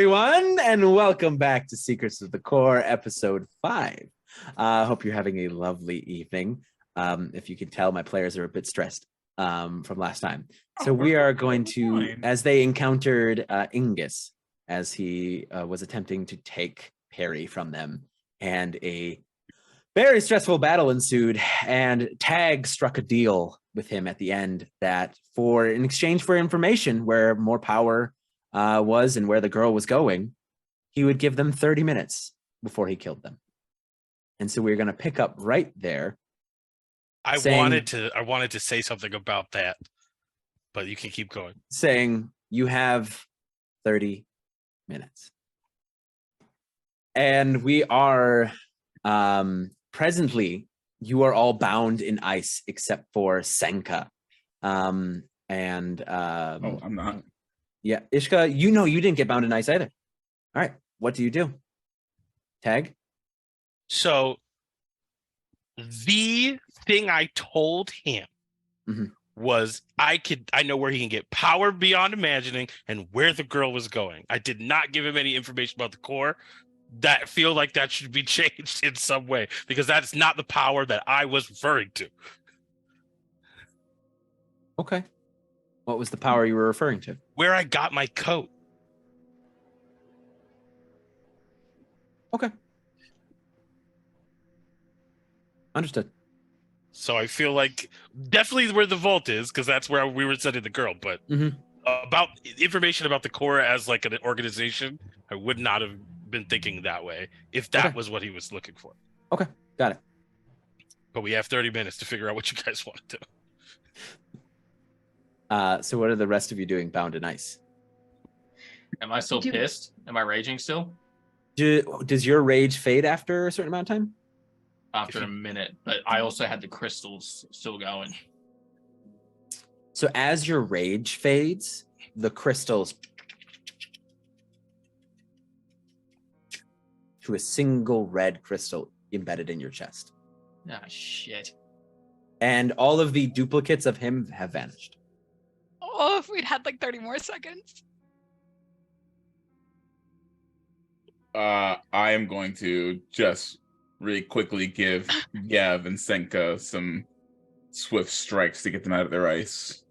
everyone, and welcome back to Secrets of the Core, episode 5. Hope you're having a lovely evening. If you can tell, my players are a bit stressed from last time. So we are going to, as they encountered Ingus, as he was attempting to take Perry from them, and a very stressful battle ensued, and Tag struck a deal with him at the end that in exchange for information where more power was and where the girl was going, he would give them 30 minutes before he killed them. And so we're going to pick up right there. I wanted to say something about that, but you can keep going. Saying you have 30 minutes. And we are presently, you are all bound in ice except for Senka. I'm not. Yeah, Ishka, you didn't get bound in ice either. All right, what do you do? Tag? So, the thing I told him was I know where he can get power beyond imagining and where the girl was going. I did not give him any information about the core. That feel like that should be changed in some way, because that's not the power that I was referring to. Okay. What was the power you were referring to? Where I got my coat. Okay. Understood. So I feel like definitely where the vault is, because that's where we were sending the girl. But about information about the core as like an organization, I would not have been thinking that way if that was what he was looking for. Okay, got it. But we have 30 minutes to figure out what you guys want to do. So what are the rest of you doing bound in ice? Am I still pissed? Am I raging still? Does your rage fade after a certain amount of time? After a minute, but I also had the crystals still going. So as your rage fades, the crystals to a single red crystal embedded in your chest. Ah, shit. And all of the duplicates of him have vanished. Oh, if we'd had like 30 more seconds. I am going to just really quickly give Yev and Senka some swift strikes to get them out of their ice.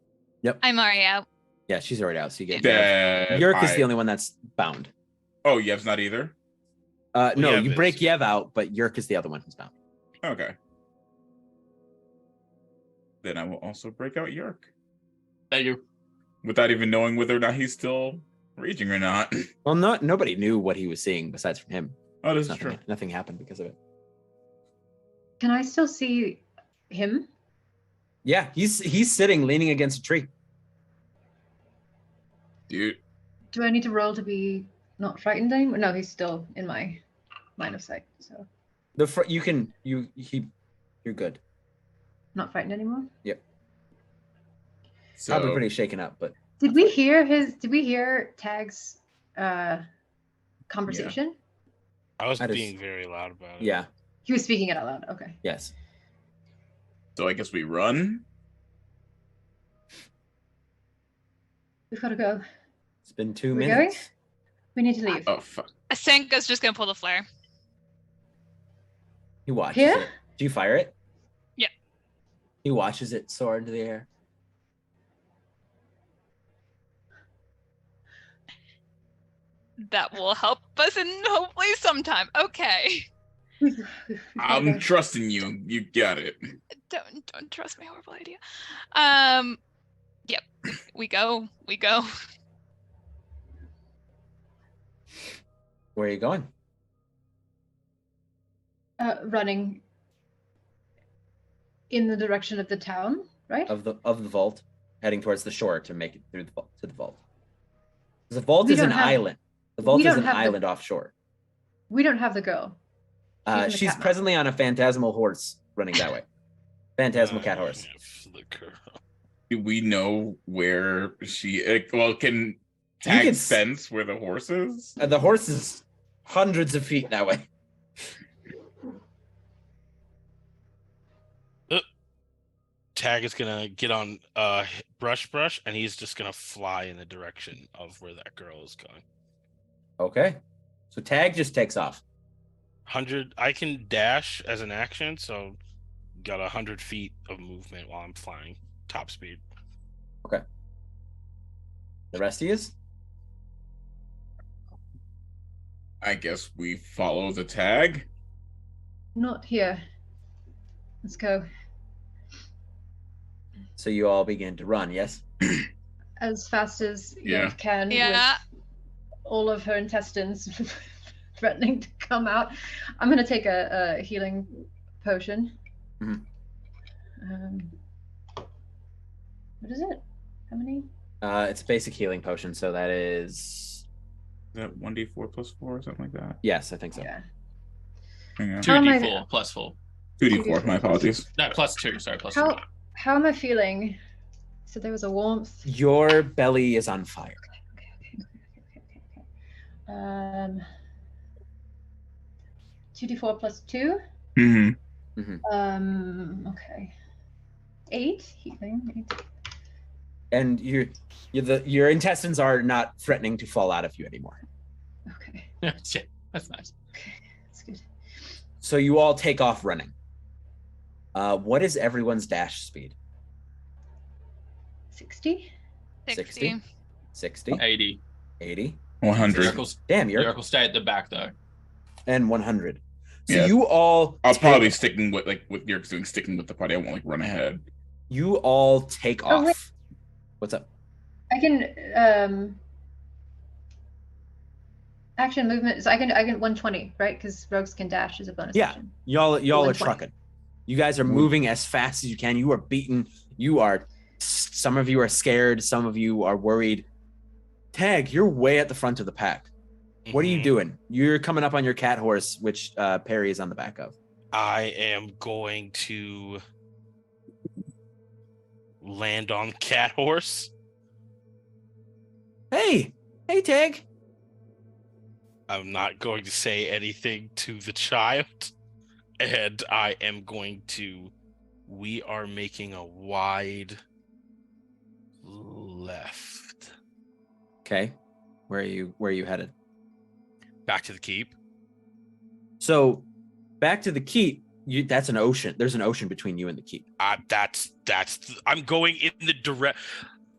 Yep. I'm already out. Yeah, she's already out. So you get Yurk is the only one that's bound. Oh, Yev's not either? No, you break Yev out, but Yurk is the other one who's bound. Okay. Then I will also break out Yurk. Thank you. Without even knowing whether or not he's still raging or not. Well, nobody knew what he was seeing besides from him. Oh, this is true. Nothing happened because of it. Can I still see him? Yeah, he's sitting leaning against a tree. Dude. Do I need to roll to be not frightened anymore? No, he's still in my line of sight. So you're good. Not frightened anymore? Yep. So, probably pretty shaken up, but did we hear Tag's conversation? I was being very loud about it. Yeah. He was speaking it out loud. Okay. Yes. So I guess we run. We've got to go. It's been 2 We're minutes. going? We need to leave. Oh fuck. Senka's just gonna pull the flare. He watches Here? it. Do you fire it? Yeah. He watches it soar into the air. That will help us in hopefully sometime. Okay. I'm trusting you. You got it. Don't trust my horrible idea. Yep. We go. Where are you going? Running in the direction of the town, right? Of the vault, heading towards the shore to make it through to the vault. The vault is an island. The vault is an island offshore. We don't have the girl. She's presently on a phantasmal horse running that way. Phantasmal cat horse. Do we know where she? Well, can Tag sense where the horse is? The horse is hundreds of feet that way. Tag is gonna get on brush, and he's just gonna fly in the direction of where that girl is going. Okay. So Tag just takes off. 100. I can dash as an action, so got 100 feet of movement while I'm flying top speed. Okay. The rest of you? I guess we follow the tag. Not here. Let's go. So you all begin to run, yes? As fast as Yeah. you can Yeah. with all of her intestines threatening to come out. I'm going to take a healing potion. Mhm. What is it? How many? It's a basic healing potion, so that is... Is that 1d4 plus 4 or something like that? Yes, I think so. Yeah. Hang on. How am I- 2d4 plus 4. 2d4, my apologies. No, plus 2. Sorry, plus 2. How am I feeling? So there was a warmth. Your belly is on fire. Okay. 2d4 plus 2. Mm-hmm. Okay. 8 healing. 8. And your intestines are not threatening to fall out of you anymore. Okay. Shit, that's nice. Okay, that's good. So you all take off running. What is everyone's dash speed? 60. 60. 60, 80. 80. 100. Damn, Yurk will stay at the back though. and 100. So Yeah. you all I'll take- probably sticking with Yurk's doing, sticking with the party. I won't like run ahead. You all take Oh, off. wait. What's up? I can action movement. So I can 120, right? Because rogues can dash as a bonus Yeah. action. Y'all are 120. trucking. You guys are moving as fast as you can. You are beaten. You are. Some of you are scared. Some of you are worried. Tag, you're way at the front of the pack. What are you Mhm. doing? You're coming up on your cat horse, which Perry is on the back of. I am going to land on cat horse. Hey, Tag. I'm not going to say anything to the child, and I am going to. We are making a wide left Okay, where are you headed? back to the keep. So, back to the keep. That's an ocean. There's an ocean between you and the keep. I'm going in the direct.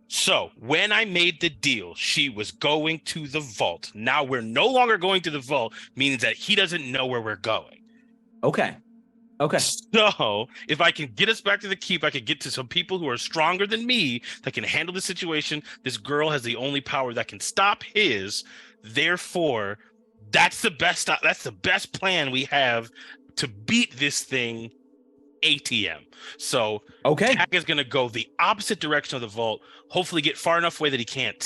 So when I made the deal, she was going to the vault. Now we're no longer going to the vault, means that he doesn't know where we're going. Okay. So if I can get us back to the keep, I can get to some people who are stronger than me that can handle the situation. This girl has the only power that can stop his. Therefore, that's the best plan we have to beat this thing ATM. So Okay. Tag is going to go the opposite direction of the vault, hopefully get far enough away that he can't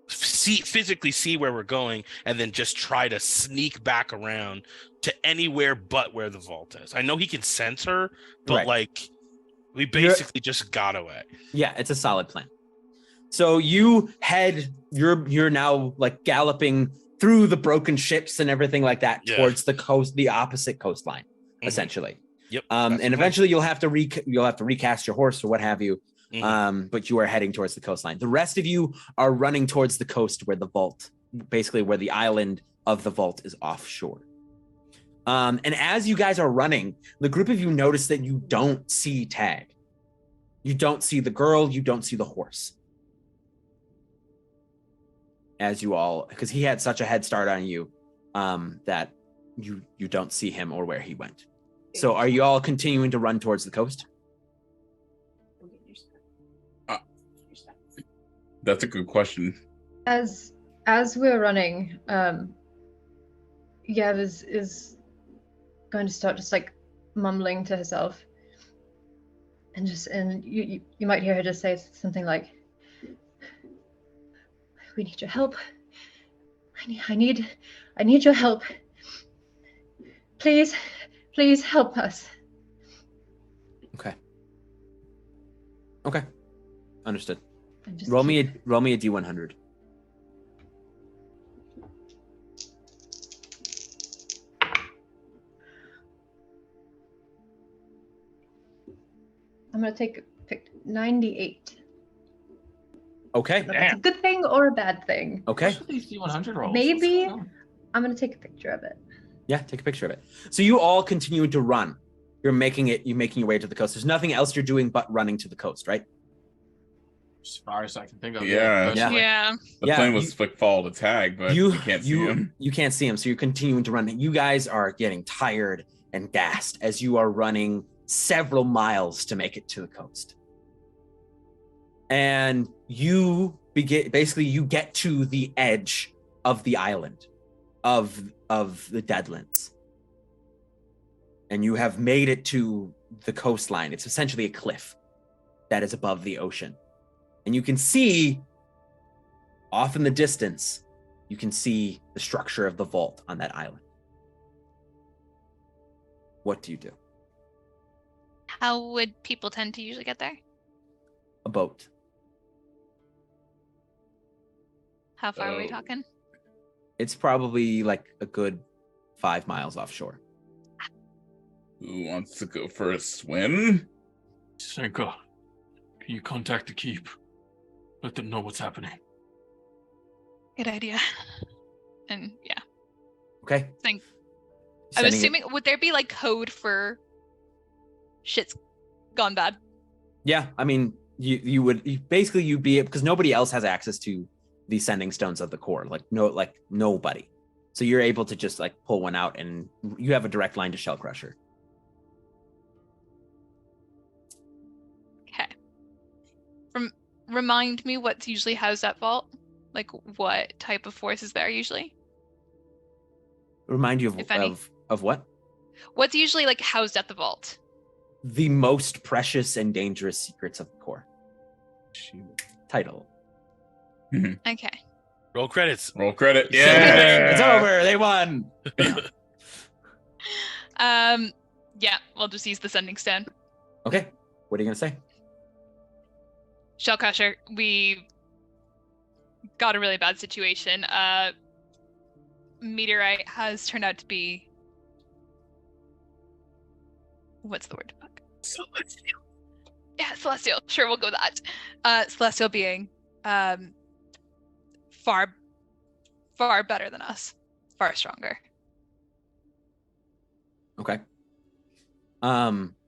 physically see where we're going, and then just try to sneak back around to anywhere but where the vault is. I know he can sense her, but Right. we basically just got away. Yeah, it's a solid plan. So you're now like galloping through the broken ships and everything like that towards the coast, the opposite coastline, essentially. Yep. And eventually you'll have to recast your horse or what have you. Mhm. But you are heading towards the coastline. The rest of you are running towards the coast where the vault, basically where the island of the vault is offshore. And as you guys are running, the group of you notice that you don't see Tag. You don't see the girl. You don't see the horse. Because he had such a head start on you, that you don't see him or where he went. So are you all continuing to run towards the coast? That's a good question. As we're running, Yev is going to start just like mumbling to herself, and you might hear her just say something like, "We need your help. I need your help. Please help us." Okay. Understood. And just Roll me a D100. I'm gonna pick 98. Okay. If it's a good thing or a bad thing. Okay. What's with these D100 rolls? Maybe- What's going on? I'm gonna take a picture of it. Yeah, take a picture of it. So you all continue to run. You're making your way to the coast. There's nothing else you're doing but running to the coast, right? As far as I can think of. Yeah. personally. Yeah. The Yeah, plan was to follow the tag, but you can't see him. You can't see him, so you're continuing to run. You guys are getting tired and gassed as you are running several miles to make it to the coast. And you you get to the edge of the island of the Deadlands. And you have made it to the coastline. It's essentially a cliff that is above the ocean. And you can see off in the distance, you can see the structure of the vault on that island. What do you do? How would people tend to usually get there? A boat. How far are we Oh. talking? It's probably like a good 5 miles offshore. Who wants to go for a swim? Senka, can you contact the keep? Let them know what's happening. Good idea. And yeah, Okay. I'm Sending it- assuming, would there be like code for shit's gone bad? Yeah, I mean, you'd be, because nobody else has access to the sending stones of the core, like nobody. So you're able to just like pull one out, and you have a direct line to Shell Crusher. Okay. Remind me what's usually housed at vault? Like what type of force is there usually? Remind you If any. of what? What's usually like housed at the vault? The most precious and dangerous secrets of the core. Title. Okay. Roll credits. Roll credit. It's Yeah. over. They won. Yeah, we'll just use the sending stone. Okay. What are you gonna say? Shell Crusher, we got a really bad situation. Meteorite has turned out to be, what's the word? Fuck. Celestial. Yeah, celestial. Sure, we'll go with that. Celestial being far better than us. Far stronger. Okay.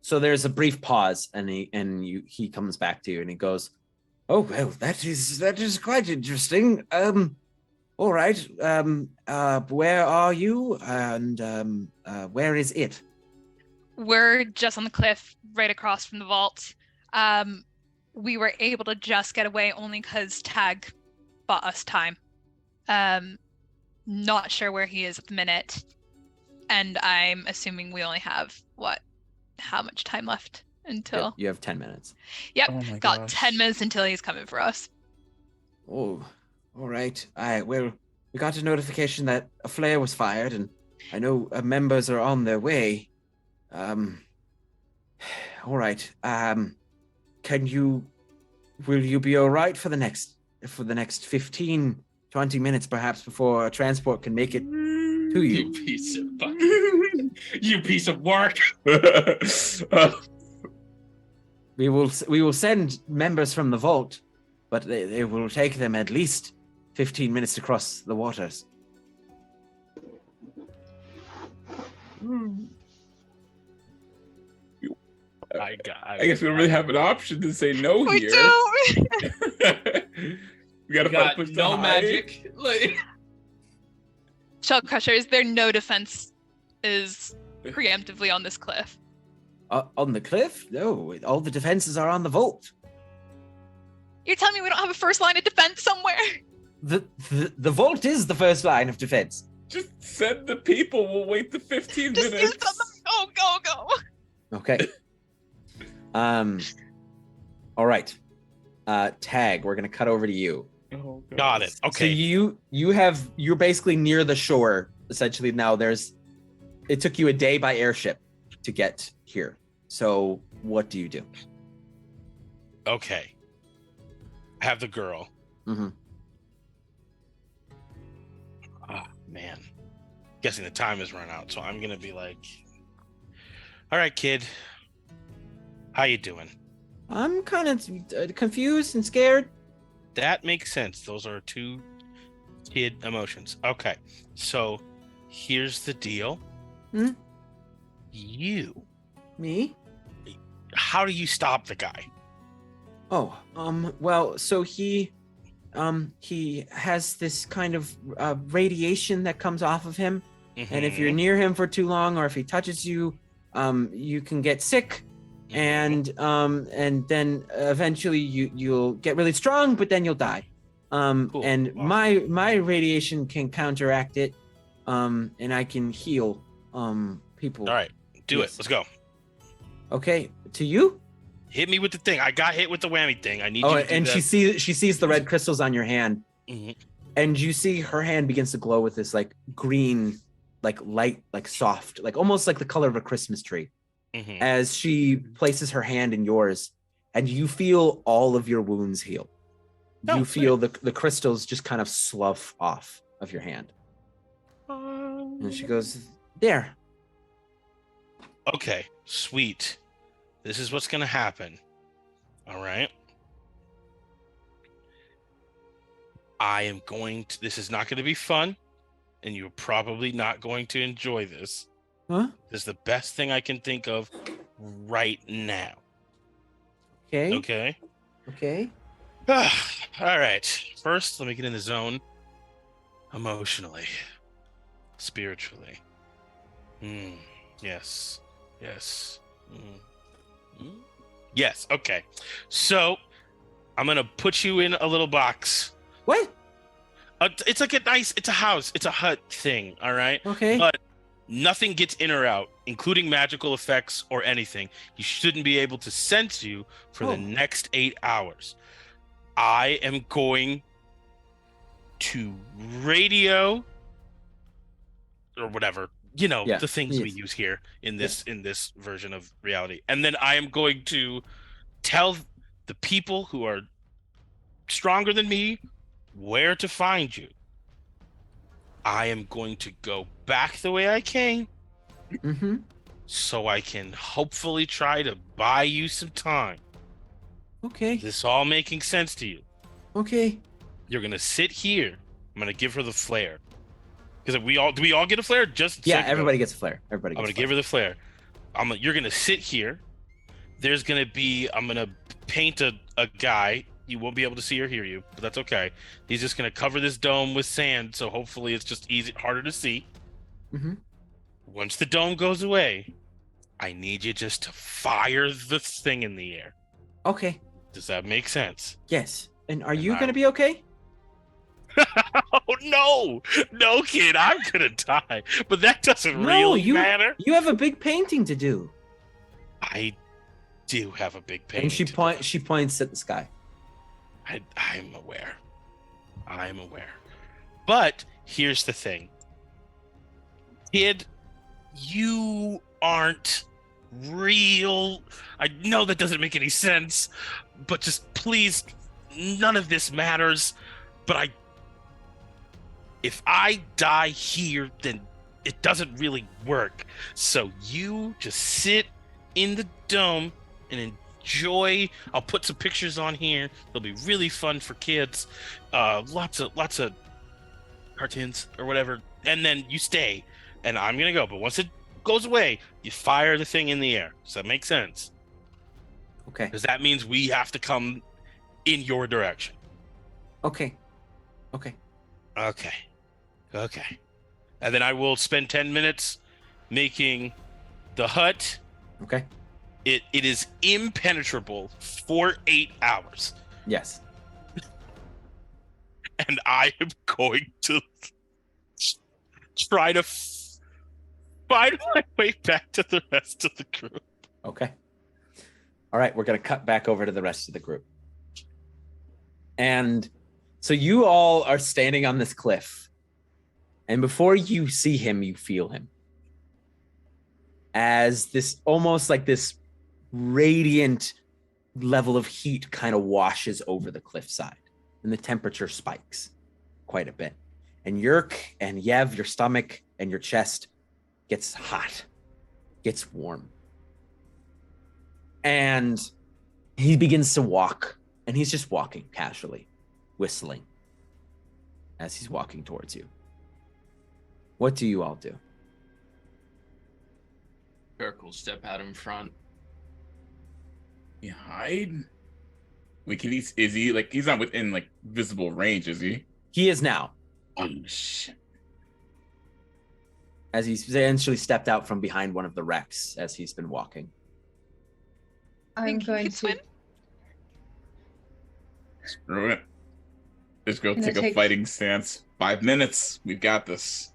So there's a brief pause, and he comes back to you, and he goes, "Oh well, that is quite interesting. All right. Where are you, and where is it?" We're just on the cliff right across from the vault. We were able to just get away only because Tag bought us time. Not sure where he is at the minute. And I'm assuming we only have, how much time left until... You have 10 minutes. Yep, Oh my got gosh. 10 minutes until he's coming for us. Oh, all right. We got a notification that a flare was fired, and I know members are on their way. All right. Will you be all right for the next 15, 20 minutes perhaps before a transport can make it to You you? piece of fucking. You piece of work. We will send members from the vault, but they will take them at least 15 minutes to cross the waters. I guess we don't really have an option to say no We here. don't! We gotta We got push the no high. magic. Like, Shell Crusher, is there no defense is preemptively on this cliff? On the cliff? No, all the defenses are on the vault. You're telling me we don't have a first line of defense somewhere? The vault is the first line of defense. Just send the people. We'll wait the 15 Just use minutes. them. Go. Okay. All right. Tag, we're gonna cut over to you. Oh, God. Got it. So Okay. you're basically near the shore. Essentially now it took you a day by airship to get here. So what do you do? Okay. I have the girl. Mm-hmm. Oh, man. Guessing the time has run out, so I'm gonna be like, all right, kid. How you doing? I'm kind of confused and scared. That makes sense. Those are two kid emotions. Okay, so here's the deal. Me? How do you stop the guy? Oh, well, so he has this kind of radiation that comes off of him, and if you're near him for too long, or if he touches you, you can get sick, and then eventually you'll get really strong, but then you'll die. Cool. And Awesome. my radiation can counteract it, and I can heal people. All right, do Yes. it. Let's go. Okay, to you? Hit me with the thing. I got hit with the whammy thing. I need you Oh, to do and that. she sees the red crystals on your hand, Mhm. and you see her hand begins to glow with this like green, like light, like soft, like almost like the color of a Christmas tree. Mhm. As she places her hand in yours, and you feel all of your wounds heal. Oh, You feel the crystals just kind of slough off of your hand. Mm-hmm. And she goes, there. Okay, sweet. This is what's gonna happen. All right. I am going to. This is not going to be fun, and you're probably not going to enjoy this. Huh? This is the best thing I can think of right now. Okay. Okay. Okay. All right. First, let me get in the zone. Emotionally, spiritually. Yes. Yes. Yes. Okay. So I'm gonna put you in a little box. What? It's like it's a house. It's a hut thing. All right. Okay. But nothing gets in or out, including magical effects or anything. He shouldn't be able to sense you for the next 8 hours. I am going to radio or whatever, the things we use here in this version of reality. And then I am going to tell the people who are stronger than me where to find you. I am going to go back the way I came, so I can hopefully try to buy you some time. Okay. Is this all making sense to you? Okay. You're gonna sit here. I'm gonna give her the flare. Because do we all get a flare? Just Yeah, Senka? everybody gets a flare. Everybody. I'm Gets gonna give her the flare. You're gonna sit here. There's gonna be. I'm gonna paint a guy. You won't be able to see or hear you, but that's okay. He's just gonna cover this dome with sand, so hopefully it's just harder to see. Once the dome goes away, I need you just to fire the thing in the air. Okay. Does that make sense? Yes. And are you gonna be okay? Oh no, kid, I'm gonna die. But that doesn't really matter. You have a big painting to do. I do have a big painting. And she points at the sky. I'm aware. But here's the thing. Kid, you aren't real. I know that doesn't make any sense, but just please, none of this matters. But if I die here, then it doesn't really work. So you just sit in the dome and enjoy. I'll put some pictures on here. They'll be really fun for kids. Lots of cartoons or whatever. And then you stay, and I'm gonna go. But once it goes away, you fire the thing in the air. Does that make sense? Okay. Because that means we have to come in your direction. Okay. And then I will spend 10 minutes making the hut. Okay. It is impenetrable for 8 hours. Yes. And I am going to try to find my way back to the rest of the group. Okay. All right, we're going to cut back over to the rest of the group. And so you all are standing on this cliff. And before you see him, you feel him. As this almost like this radiant level of heat kind of washes over the cliffside. And the temperature spikes quite a bit. And Yurk and Yev, your stomach and your chest gets hot, gets warm. And he begins to walk, and he's just walking casually. whistling as he's walking towards you. What do you all do? Yurk will step out in front. You hide? Wait, is he like, he's not within like visible range, is he? He is now, Oh shit. as he's essentially stepped out from behind one of the wrecks as he's been walking. I'm Think he going could to. swim? Screw it. Just go I'm gonna take a take- fighting stance. 5 minutes. We've got this.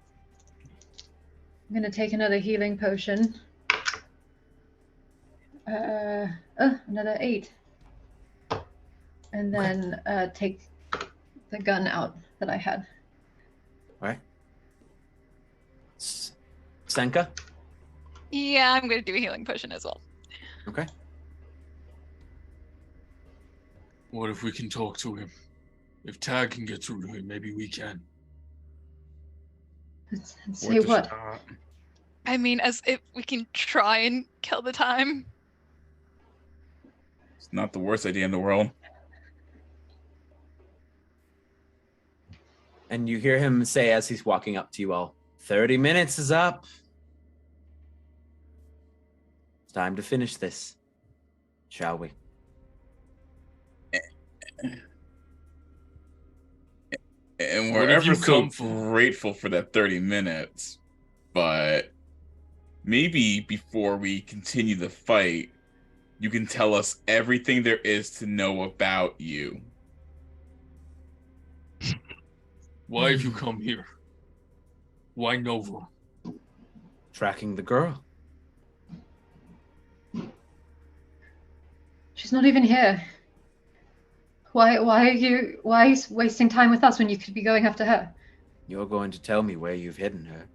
I'm gonna take another healing potion. Another 8. And then take the gun out that I had. All right. Senka? Yeah, I'm gonna do a healing potion as well. Okay. What if we can talk to him? If Tag can get through to him, maybe we can. And say what? I mean, as if we can try and kill the time. It's not the worst idea in the world. And you hear him say as he's walking up to you all, 30 minutes is up. It's time to finish this. Shall we? And What we're have you ever so come for? grateful for that 30 minutes. But maybe before we continue the fight, you can tell us everything there is to know about you. Why have you come here? Why Novum? Tracking the girl. She's not even here. Why are you wasting time with us when you could be going after her? You're going to tell me where you've hidden her.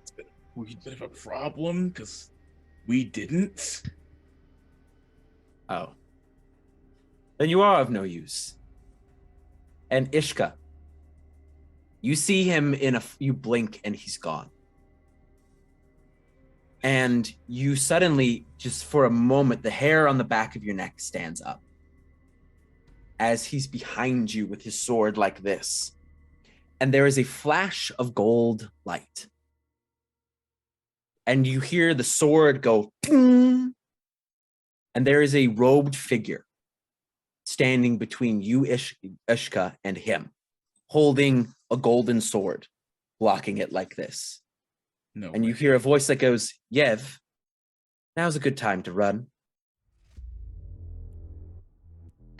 It's been a bit of a problem because we didn't. Oh. Then you are of no use. And Ishka, you see him you blink and he's gone. And you suddenly, just for a moment, the hair on the back of your neck stands up as he's behind you with his sword like this. And there is a flash of gold light. And you hear the sword go, "Ping!" And there is a robed figure standing between you, Ishka, and him, holding a golden sword, blocking it like this. No. And you hear a voice that goes, Yev, now's a good time to run.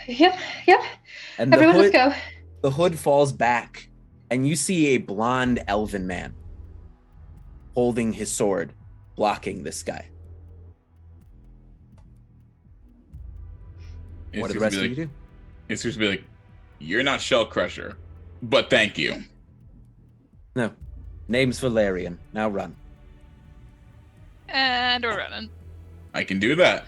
Yep. And Everyone, let's go. the hood falls back, and you see a blonde elven man holding his sword, blocking this guy. What do the rest of you do? It's just be like, you're not Shell Crusher, but thank you. No. Name's Valerian. Now run. And we're running. I can do that.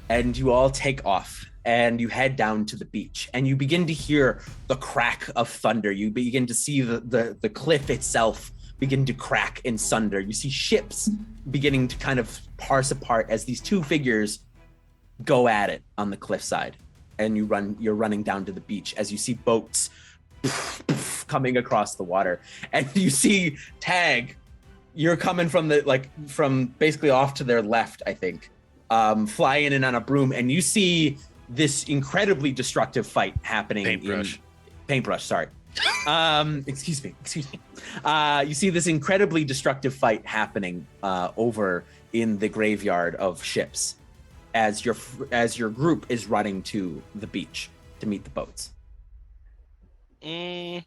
And you all take off and you head down to the beach and you begin to hear the crack of thunder. You begin to see the cliff itself begin to crack and sunder. You see ships beginning to kind of parse apart as these two figures go at it on the cliffside. And you're running down to the beach as you see boats coming across the water. And you see Tag, you're coming from basically off to their left, I think, flying in on a broom, and you see this incredibly destructive fight happening. Paintbrush, sorry. Excuse me. You see this incredibly destructive fight happening over in the graveyard of ships as your group is running to the beach to meet the boats. I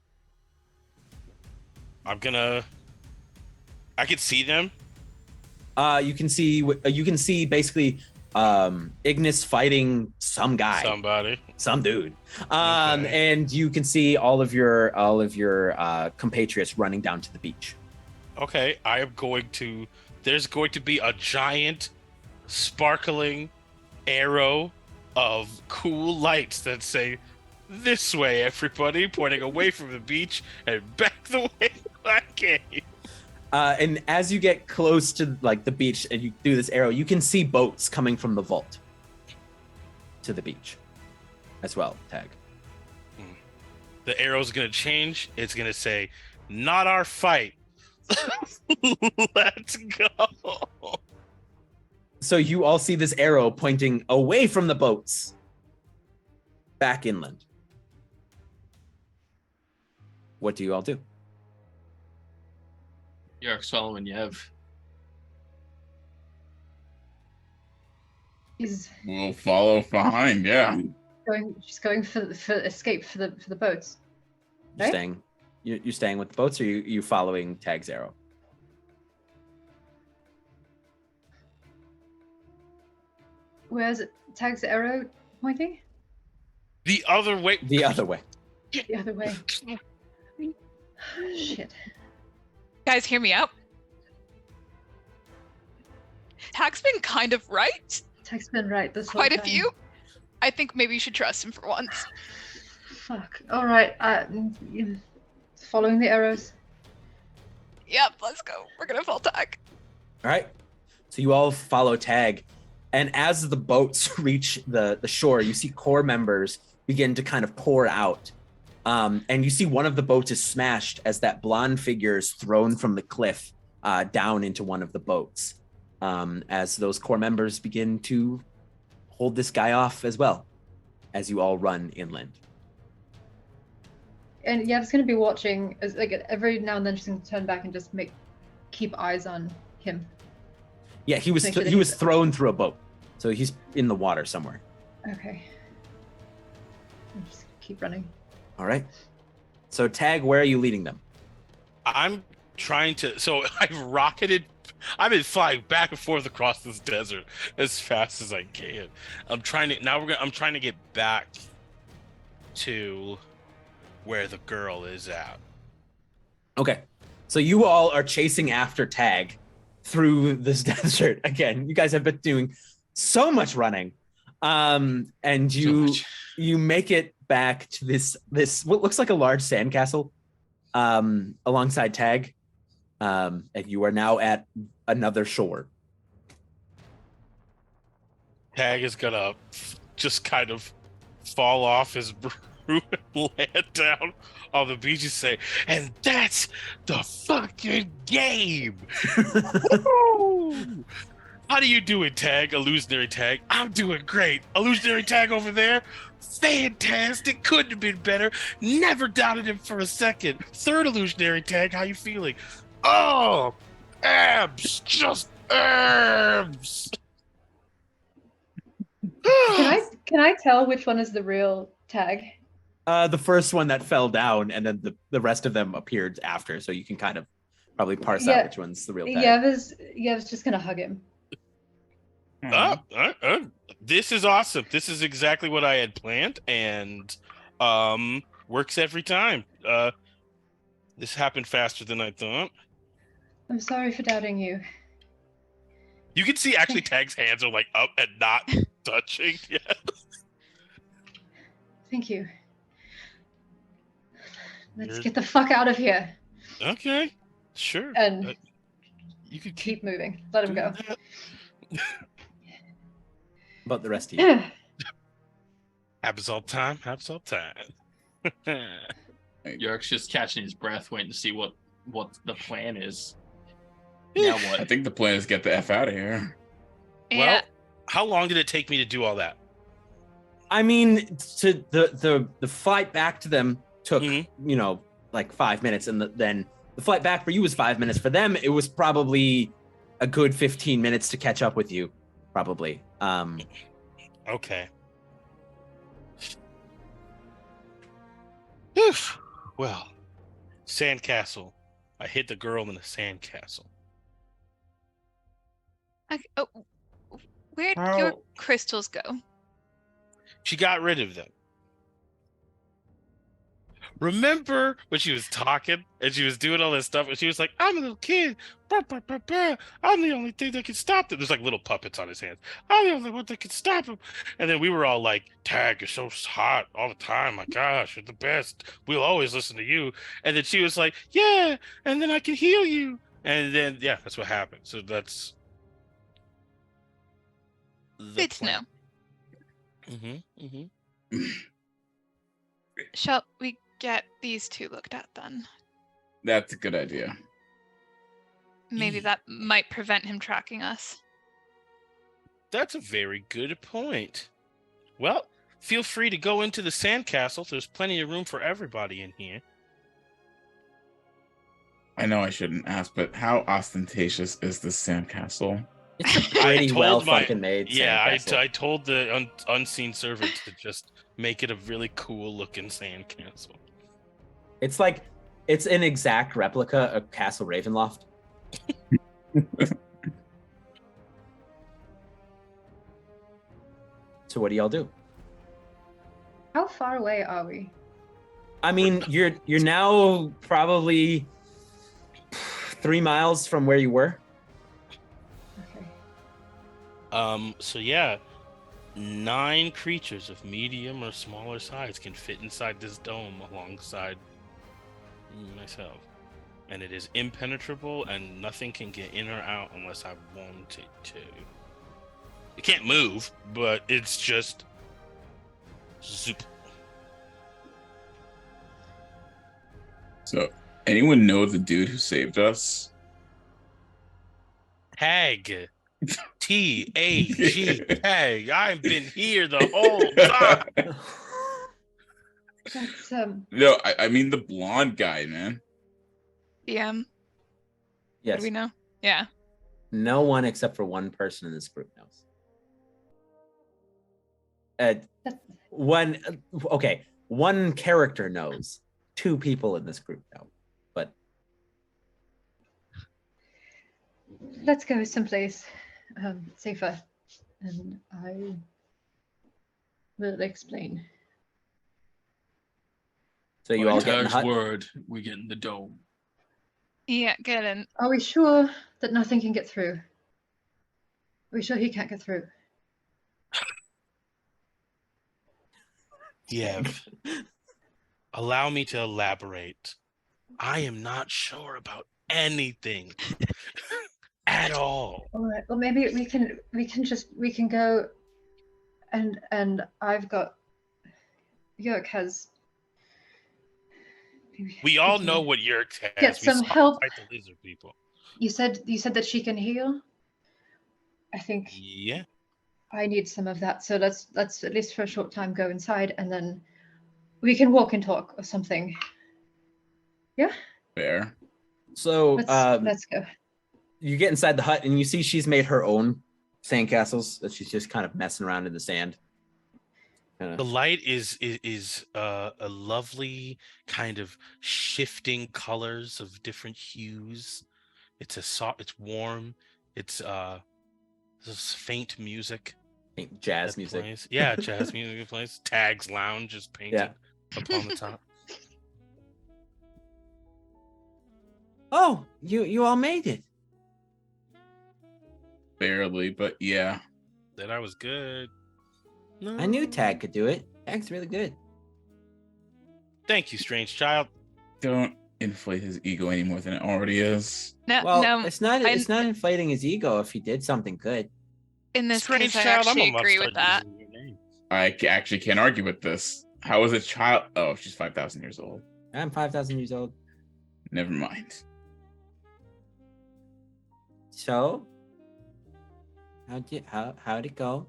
could see them. You can see basically Ignis fighting some guy, some dude, Okay. and you can see all of your compatriots running down to the beach. Okay, there's going to be a giant sparkling arrow of cool lights that say, "This way, everybody," pointing away from the beach and back the way I came. And as you get close to the beach and you do this arrow, you can see boats coming from the vault. to the beach as well, Tag. The arrow's gonna change. It's gonna say, "Not our fight." Let's go. So you all see this arrow pointing away from the boats, back inland. What do you all do? Yurk's following Yev. He's We'll follow behind. Yeah. just going for escape for the boats. You're Right? staying. You're staying with the boats, or you following Tag's arrow? Where's it? Tag's arrow pointing? The other way. The other way. The other way. Shit. Guys, hear me out. Tag's been kind of right. Tag's been right this whole Quite a time. few. I think maybe you should trust him for once. Fuck. All right. Following the arrows. Yep, let's go. We're gonna follow Tag. All right. So you all follow Tag, and as the boats reach the shore, you see core members begin to kind of pour out. And you see one of the boats is smashed as that blonde figure is thrown from the cliff down into one of the boats. As those core members begin to hold this guy off as well, as you all run inland. And Yev's gonna be watching. As like every now and then, she's gonna turn back and just keep eyes on him. Yeah, he was Make sure that he was he's- thrown through a boat, so he's in the water somewhere. Okay. I'll just keep running. All right. So Tag, where are you leading them? I'm trying to. So I've rocketed. I've been flying back and forth across this desert as fast as I can. I'm trying to get back to where the girl is at. Okay. So you all are chasing after Tag through this desert. Again, you guys have been doing so much running. And you make it back to this what looks like a large sandcastle alongside Tag. And you are now at another shore. Tag is gonna just kind of fall off his broom and land down on the beach and say, "And that's the fucking game." Woo! How do you do it, Tag? Illusionary Tag. I'm doing great. Illusionary Tag over there. Fantastic. Couldn't have been better. Never doubted him for a second. Third illusionary Tag. How you feeling? Oh, abs. Just abs. Can I tell which one is the real Tag? The first one that fell down, and then the rest of them appeared after, so you can kind of probably parse out which one's the real Tag. Yev's just gonna hug him. This is awesome. This is exactly what I had planned, and works every time. This happened faster than I thought. I'm sorry for doubting you. You can see actually Tag's hands are like up and not touching yet. Thank you. Let's get the fuck out of here Okay, sure. and You could keep moving. Let him go. About the rest of you. Happens all the time. Happens all the time. Yurk's just catching his breath, waiting to see what the plan is. Yeah. Now I what? think the plan is get the F out of here. Well, Yeah. how long did it take me to do all that? I mean, to the flight back to them took Mhm. like 5 minutes, and then the flight back for you was 5 minutes. For them, it was probably a good 15 minutes to catch up with you, probably. Okay. Oof. Well, sandcastle. I hit the girl in the sandcastle. Where'd How- your crystals go? She got rid of them. Remember when she was talking and she was doing all this stuff and she was like, "I'm a little kid. Bah, bah, bah, bah. I'm the only thing that can stop them." There's like little puppets on his hands. I'm the only one that can stop him. And then we were all like, "Tag, you're so hot all the time. My gosh, you're the best. We'll always listen to you." And then she was like, "Yeah, and then I can heal you." And then, yeah, that's what happened. So that's the Good to plan. know. Shall we get these two looked at then? That's a good idea. Maybe that might prevent him tracking us. That's a very good point. Well, feel free to go into the sandcastle. There's plenty of room for everybody in here. I know I shouldn't ask, but how ostentatious is this sandcastle? It's a pretty well my- fucking made. Yeah, sandcastle. I told the unseen servant to just make it a really cool looking sandcastle. It's like it's an exact replica of Castle Ravenloft. So what do y'all do? How far away are we? I mean, you're now probably 3 miles from where you were. Okay. So yeah, 9 creatures of medium or smaller size can fit inside this dome alongside myself. And it is impenetrable and nothing can get in or out unless I wanted to. It can't move, but it's just zoop. So, anyone know the dude who saved us? Tag. T-A-G. Tag. I've been here the whole time. That's No, I mean the blonde guy, man. DM, what Yes. do we know? Yeah. No one except for one person in this group knows. One character knows. 2 people in this group know. But let's go someplace safer, and I will explain. so you By all get in the Tag's hut. word, we get in the dome. Yeah, get in. Are we sure that nothing can get through? Are we sure he can't get through? Yev, allow me to elaborate. I am not sure about anything at all. All right. Well, maybe we can go, and I've got. Yurk has. We all know what Yurk has. Get We some saw him help. fight the lizard people. You said that she can heal. I think Yeah. I need some of that. So let's at least for a short time go inside, and then we can walk and talk or something. Yeah. Fair. So Let's go. you get inside the hut and you see she's made her own sandcastles that she's just kind of messing around in the sand. The light is a lovely kind of shifting colors of different hues. It's it's warm. It's this faint music. Jazz that music. plays. Yeah, jazz music that plays. Tag's lounge is painted up on the top. Oh, you all made it. Barely, but yeah. That I was good. No. I knew Tag could do it. Tag's really good. Thank you, strange child. Don't inflate his ego any more than it already is. No, Well, no. it's not inflating his ego if he did something good. In this Strange case, I child, actually I'm almost agree with that. using your name. Actually can't argue with this. How is a child? Oh, she's 5,000 years old. I'm 5,000 years old. Never mind. So, how'd it go?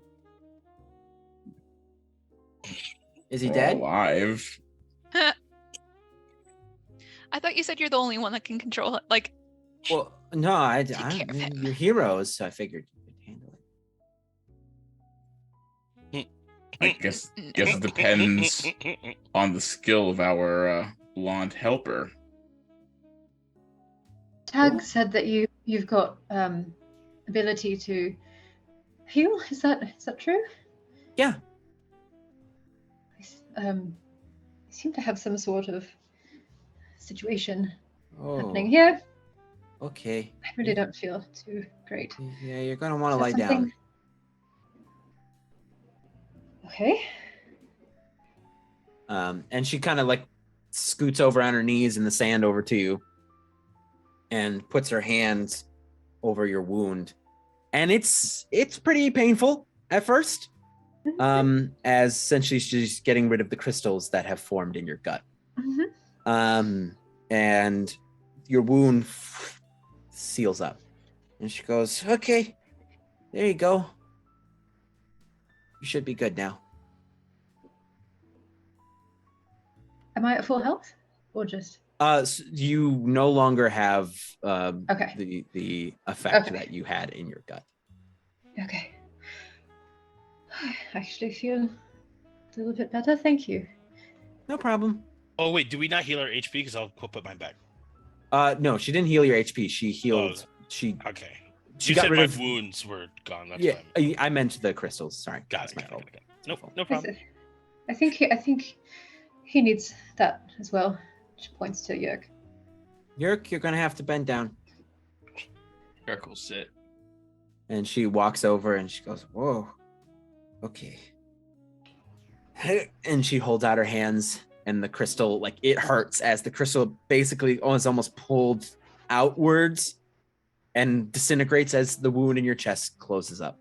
Is he We're dead? alive. I thought you said you're the only one that can control it. Like, Well, no, care of him. you're heroes, so I figured you could handle it. I guess it depends on the skill of our blonde helper. Tag said that you've got ability to heal. Is that true? Yeah. You seem to have some sort of situation happening Oh, here. okay. I really don't feel too great. Yeah, you're gonna want to Is lie that down. something- Okay. And she kind of like scoots over on her knees in the sand over to you and puts her hands over your wound. And it's pretty painful at first. as essentially she's getting rid of the crystals that have formed in your gut. And your wound seals up. And she goes, okay, there you go. You should be good now. Am I at full health or just? So you no longer have Okay. the effect Okay. that you had in your gut. Okay. I actually feel a little bit better. Thank you. No problem. Oh wait, do we not heal our HP? Because I'll put mine back. No, she didn't heal your HP. She healed. She Okay. she You got said rid my of. wounds were gone. That's Yeah, fine. I meant the crystals. Sorry, Got that's it. my Got fault. it. Nope, no problem. I think he needs that as well. She points to Yurk. Yurk, you're gonna have to bend down. Yurk will sit. And she walks over and she goes, "Whoa, okay." And she holds out her hands, and the crystal, like, it hurts as the crystal basically is almost pulled outwards and disintegrates as the wound in your chest closes up.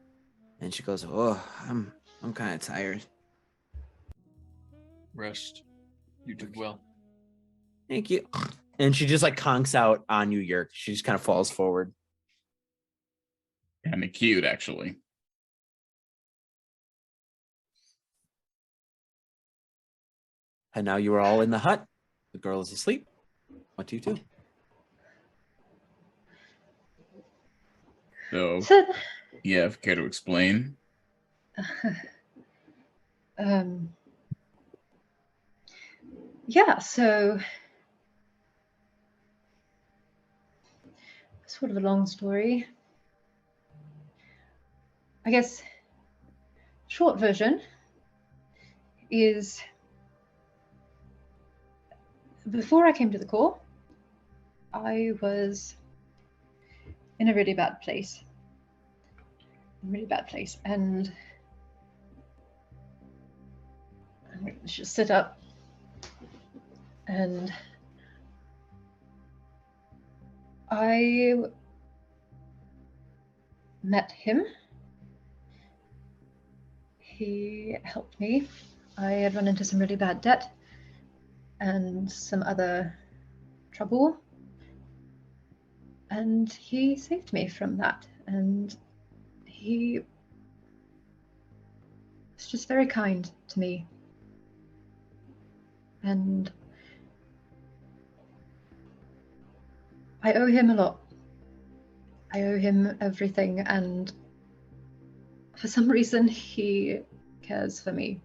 And she goes, "Oh, I'm kind of tired. Rest. You did well. Thank you." And she just like conks out on you, Yurk. She just kind of falls forward. Kind of cute, actually. And now you are all in the hut. The girl is asleep. What do you do? So, So, care to explain? yeah, so sort of a long story. I guess short version is before I came to the core, I was in a really bad place. And I should sit up and I met him. He helped me. I had run into some really bad debt and some other trouble. And he saved me from that. And he was just very kind to me. And I owe him a lot. I owe him everything, and for some reason he cares for me.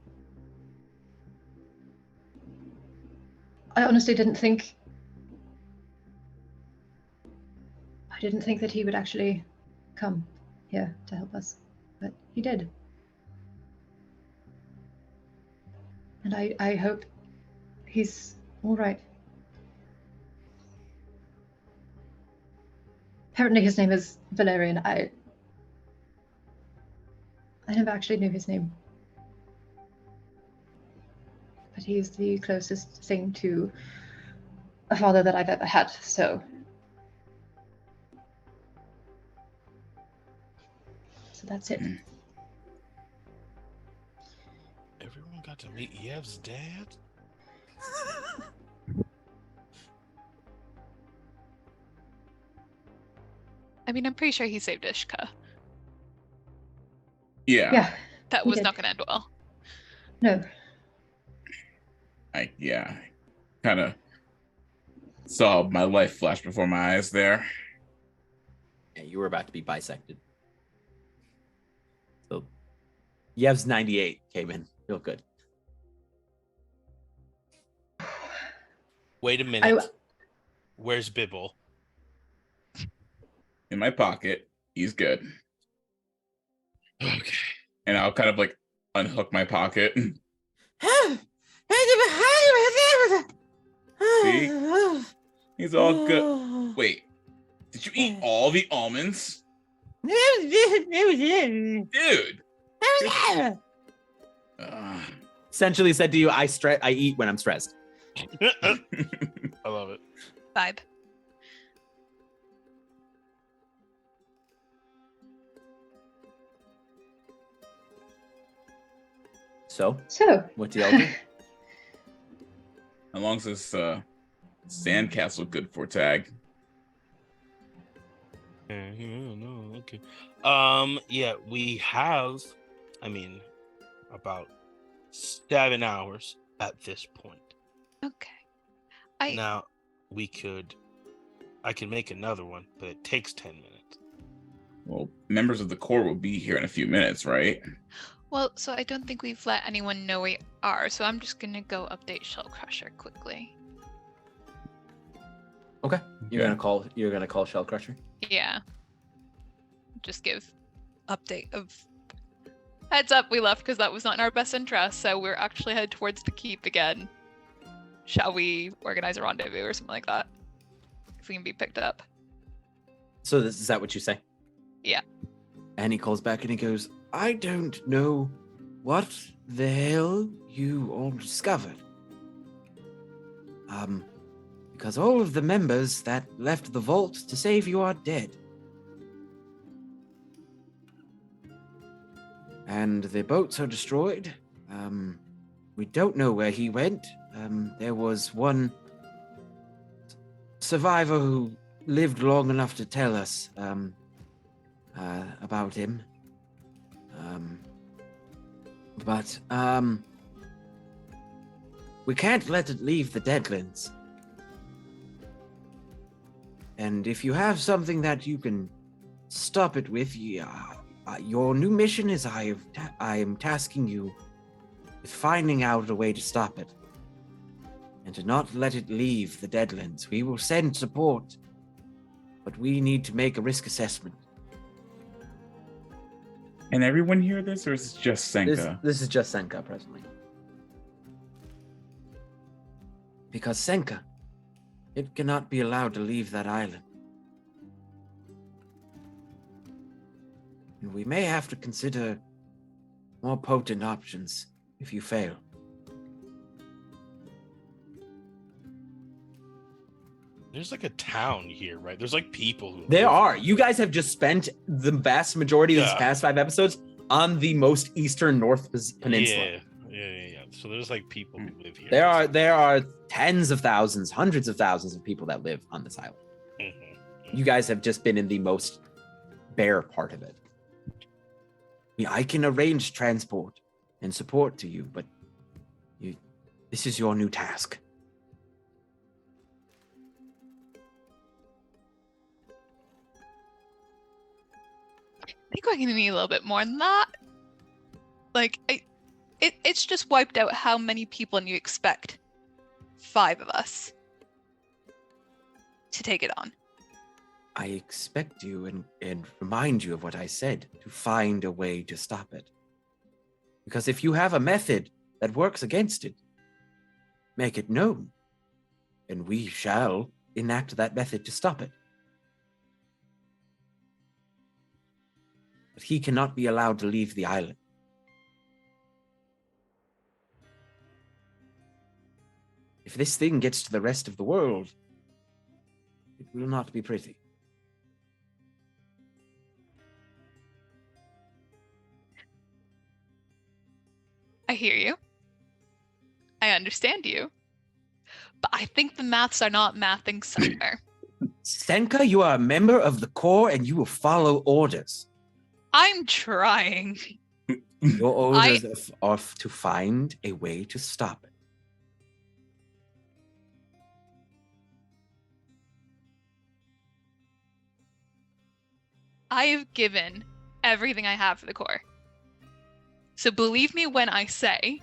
I honestly didn't think that he would actually come here to help us, but he did. And I hope he's all right. Apparently his name is Valerian. I never actually knew his name. But he's the closest thing to a father that I've ever had, so that's it. Everyone got to meet Yev's dad? I mean, I'm pretty sure he saved Ishka. Yeah. That he was did. not going to end well. No. I kind of saw my life flash before my eyes there. Yeah, you were about to be bisected. So Yev's 98 came in real good. Wait a minute. Where's Bibble? In my pocket. He's good. Okay. And I'll kind of like unhook my pocket. See? He's all good. Wait, did you eat all the almonds? Dude. Essentially said to you, I eat when I'm stressed. I love it. Vibe. So, So, what do y'all do? How long is this sandcastle good for, Tag? No, okay. Yeah, we have, I mean, about 7 hours at this point. Okay. Now, I can make another one, but it takes 10 minutes. Well, members of the Corps will be here in a few minutes, right? Well, so I don't think we've let anyone know we are, so I'm just gonna go update Shell Crusher quickly. Okay. You're gonna call Shell Crusher? Yeah. Just give update of heads up, we left because that was not in our best interest, so we're actually headed towards the keep again. Shall we organize a rendezvous or something like that? If we can be picked up. So is that what you say? Yeah. And he calls back and he goes, I don't know what the hell you all discovered. Because all of the members that left the vault to save you are dead. And the boats are destroyed. We don't know where he went. There was one survivor who lived long enough to tell us about him. But we can't let it leave the Deadlands. And if you have something that you can stop it with, your new mission is I am tasking you with finding out a way to stop it. And to not let it leave the Deadlands. We will send support, but we need to make a risk assessment. Can everyone hear this, or is it just Senka? This is just Senka presently. Because Senka, it cannot be allowed to leave that island. And we may have to consider more potent options if you fail. There's like a town here, right? There's like people who There live are. here. You guys have just spent the vast majority of these past 5 episodes on the most eastern North Peninsula. Yeah. So there's like people who live here. There are tens of thousands, hundreds of thousands of people that live on this island. Mm-hmm. You guys have just been in the most bare part of it. I can arrange transport and support to you, but this is your new task. I think we're gonna need a little bit more than that. Like, it's just wiped out how many people, and you expect 5 of us to take it on. I expect you and remind you of what I said, to find a way to stop it. Because if you have a method that works against it, make it known, and we shall enact that method to stop it. But he cannot be allowed to leave the island. If this thing gets to the rest of the world, it will not be pretty. I hear you. I understand you. But I think the maths are not mathing somewhere. Senka, you are a member of the Corps and you will follow orders. I'm trying. Your orders are to find a way to stop it. I have given everything I have for the Corps. So believe me when I say,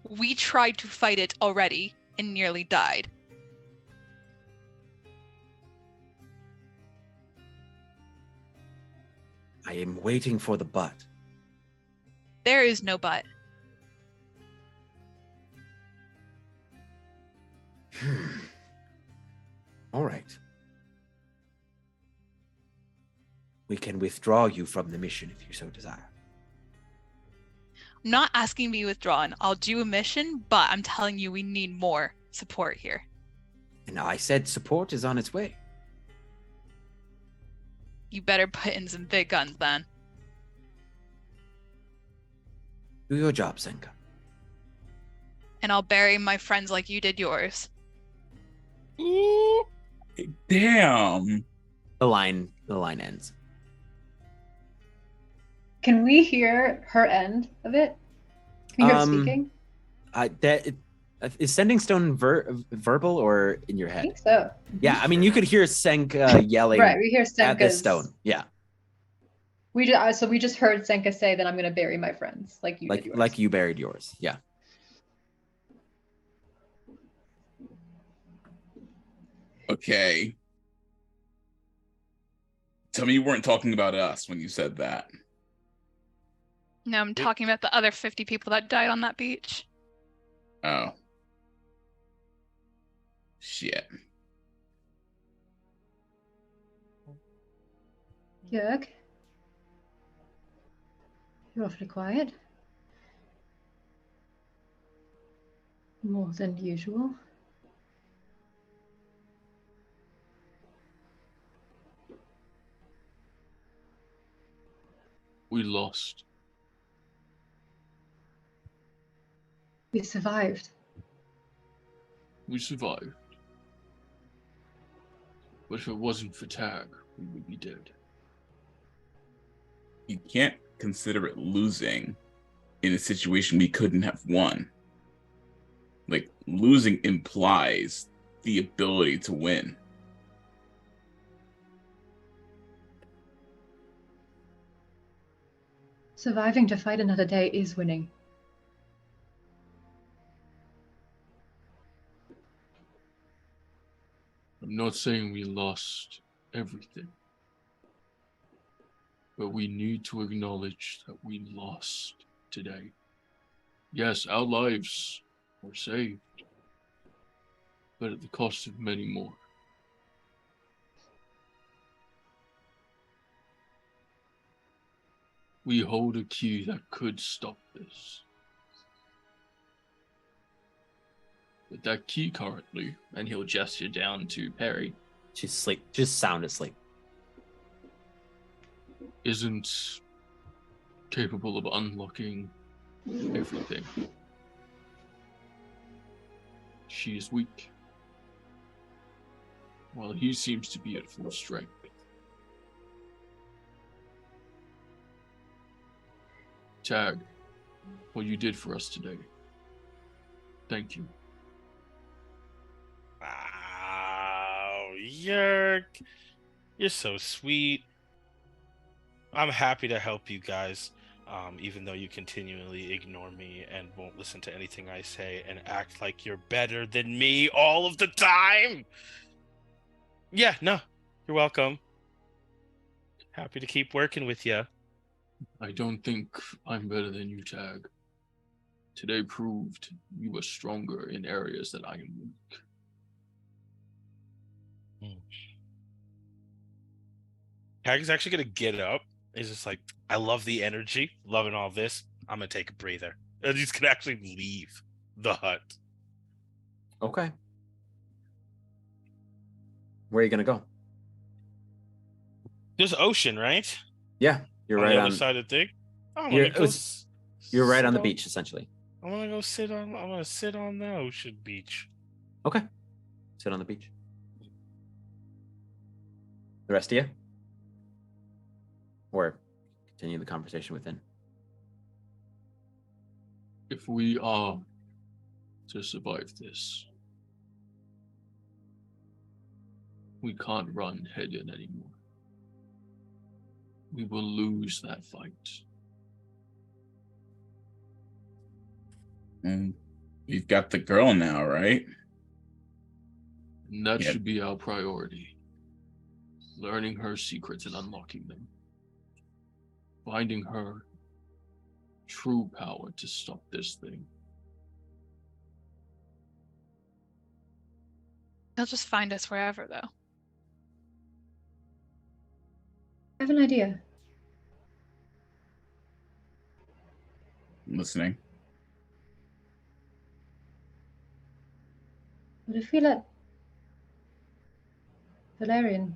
we tried to fight it already and nearly died. I am waiting for the but. There is no but. All right. We can withdraw you from the mission if you so desire. I'm not asking to be withdrawn. I'll do a mission, but I'm telling you we need more support here. And I said support is on its way. You better put in some big guns then. Do your job, Senka. and I'll bury my friends like you did yours. Ooh, damn. The line ends. Can we hear her end of it? Can you hear her speaking? Is Sending Stone verbal or in your I head? think so. Yeah, I mean, you could hear Senka yelling Right, we hear at this Senka's stone. Yeah, So we just heard Senka say that I'm gonna bury my friends like you did yours. like you buried yours. Yeah. Okay. Tell me you weren't talking about us when you said that. No, I'm talking about the other 50 people that died on that beach. Oh. Shit. Yurk, you're awfully quiet. More than usual. We lost. We survived. We survived. But if it wasn't for Tag, we would be dead. You can't consider it losing in a situation we couldn't have won. Like, losing implies the ability to win. Surviving to fight another day is winning. I'm not saying we lost everything, but we need to acknowledge that we lost today. Yes, our lives were saved, but at the cost of many more. We hold a key that could stop this. But that key currently, And he'll gesture down to Perry. She's asleep. Just sound asleep. isn't capable of unlocking everything. She is weak, while he seems to be at full strength. Tag, what you did for us today. Thank you. Wow, Yurk, you're so sweet. I'm happy to help you guys, even though you continually ignore me and won't listen to anything I say and act like you're better than me all of the time. Yeah, no, you're welcome. Happy to keep working with you. I don't think I'm better than you, Tag. Today proved you were stronger in areas that I am weak. Tag's actually gonna get up. He's just like, I love the energy, loving all this. I'm gonna take a breather. And he's gonna actually leave the hut. Okay. Where are you gonna go? There's ocean, right? Yeah, you're on right the on. other side of the thing. I'm You're, gonna go. you're right sit on the beach, essentially. I'm gonna go sit on. I'm gonna sit on the ocean beach. Okay. Sit on the beach. The rest of you? Or continue the conversation within? If we are to survive this, we can't run head in anymore. We will lose that fight. And we've got the girl now, right? And that Yep. should be our priority. Learning her secrets and unlocking them. Finding her true power to stop this thing. They'll just find us wherever, though. I have an idea. I'm listening. What if we let Valerian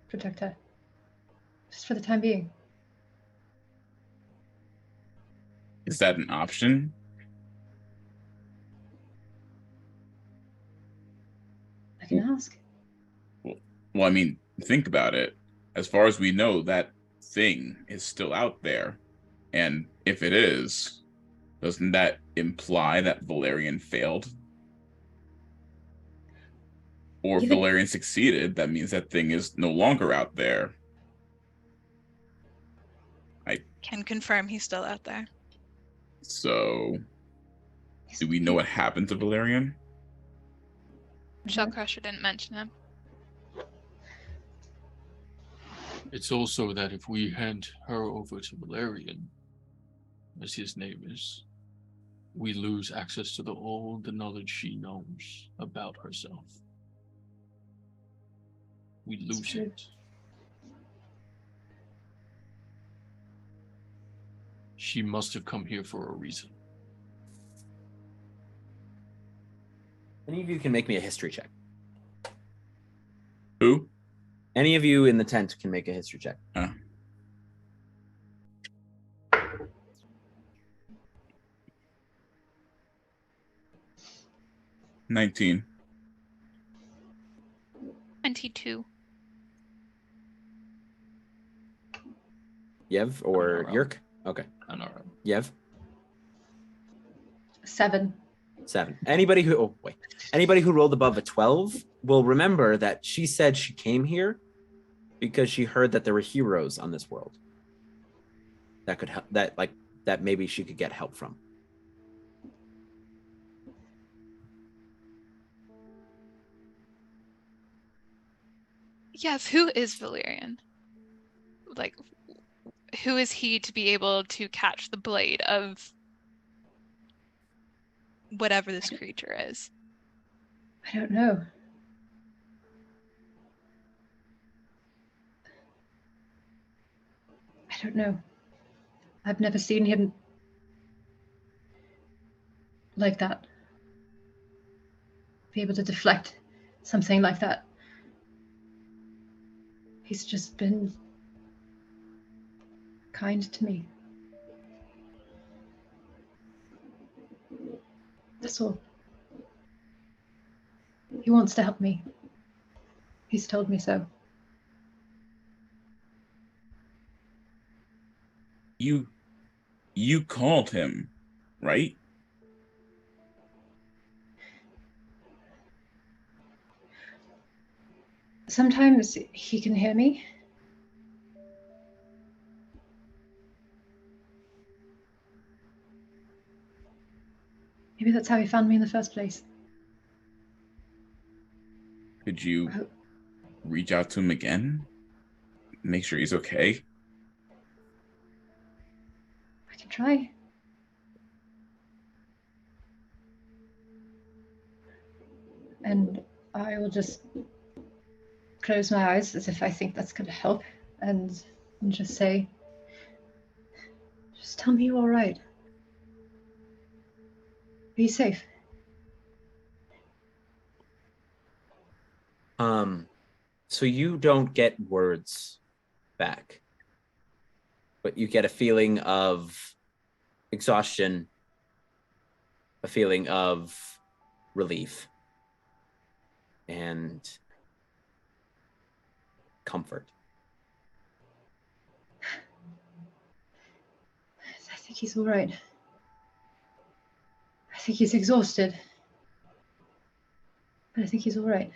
protect her? Just for the time being. Is that an option? I can ask. Well, I mean, think about it. As far as we know, that thing is still out there. And if it is, doesn't that imply that Valerian failed? Or if You think- Valerian succeeded, that means that thing is no longer out there. Can confirm he's still out there. So, do we know what happened to Valerian? Shellcrusher didn't mention him. It's also that if we hand her over to Valerian, as his name is, we lose access to all the knowledge she knows about herself. We lose true. it. She must have come here for a reason. Any of you can make me a history check. Who? Any of you in the tent can make a history check. 19. 22. Yev or I'm not Yurk? Okay. I know, right? Yev? 7. 7. Anybody who rolled above a 12 will remember that she said she came here because she heard that there were heroes on this world that could help, that maybe she could get help from. Yes, who is Valerian? Like, who is he to be able to catch the blade of whatever this creature is? I don't know. I don't know. I've never seen him like that. Be able to deflect something like that. He's just been kind to me. That's all. He wants to help me. He's told me so. You called him, right? Sometimes he can hear me. Maybe that's how he found me in the first place. Could you reach out to him again? Make sure he's okay? I can try. And I will just close my eyes as if I think that's going to help and just say, just tell me you're all right. Be safe. So you don't get words back, but you get a feeling of exhaustion, a feeling of relief, and comfort. I think he's all right. I think he's exhausted. But I think he's all right.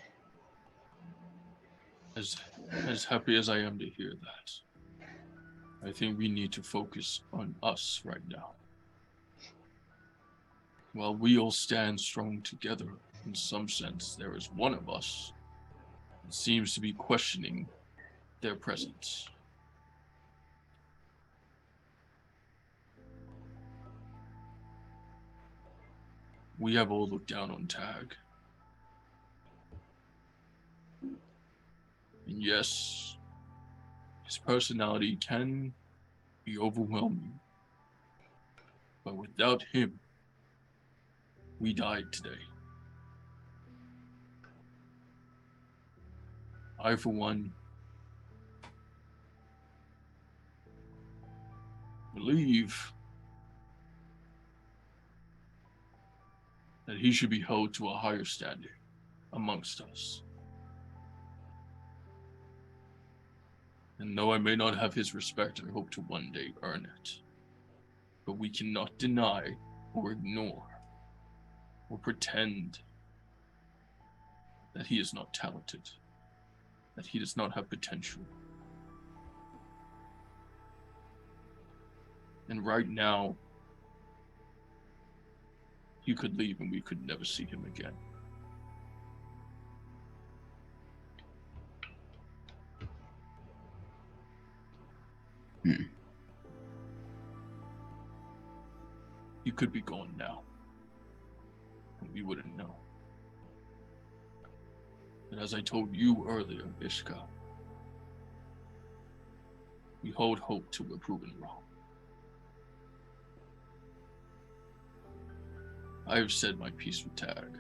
As happy as I am to hear that, I think we need to focus on us right now. While we all stand strong together, in some sense, there is one of us that seems to be questioning their presence. We have all looked down on Tag. And yes, his personality can be overwhelming. But without him, we died today. I, for one, believe that he should be held to a higher standard amongst us. And though I may not have his respect, I hope to one day earn it. But we cannot deny or ignore or pretend that he is not talented, that he does not have potential. And right now, he could leave and we could never see him again. He could be gone now, and we wouldn't know. And as I told you earlier, Ishka, we hold hope till we're proven wrong. I have said my piece with Tag.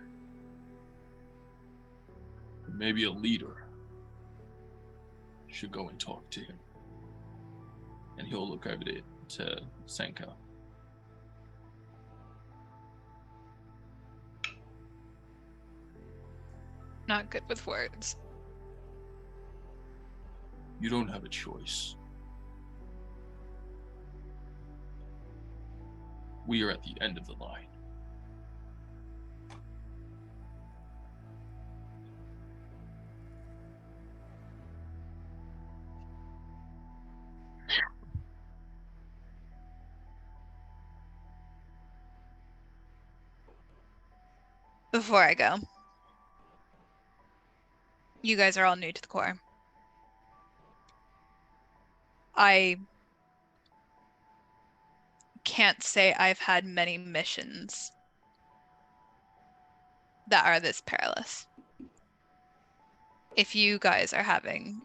Maybe a leader should go and talk to him. And he'll look over it to Senka. Not good with words. You don't have a choice. We are at the end of the line. Before I go, you guys are all new to the Corps. I can't say I've had many missions that are this perilous. If you guys are having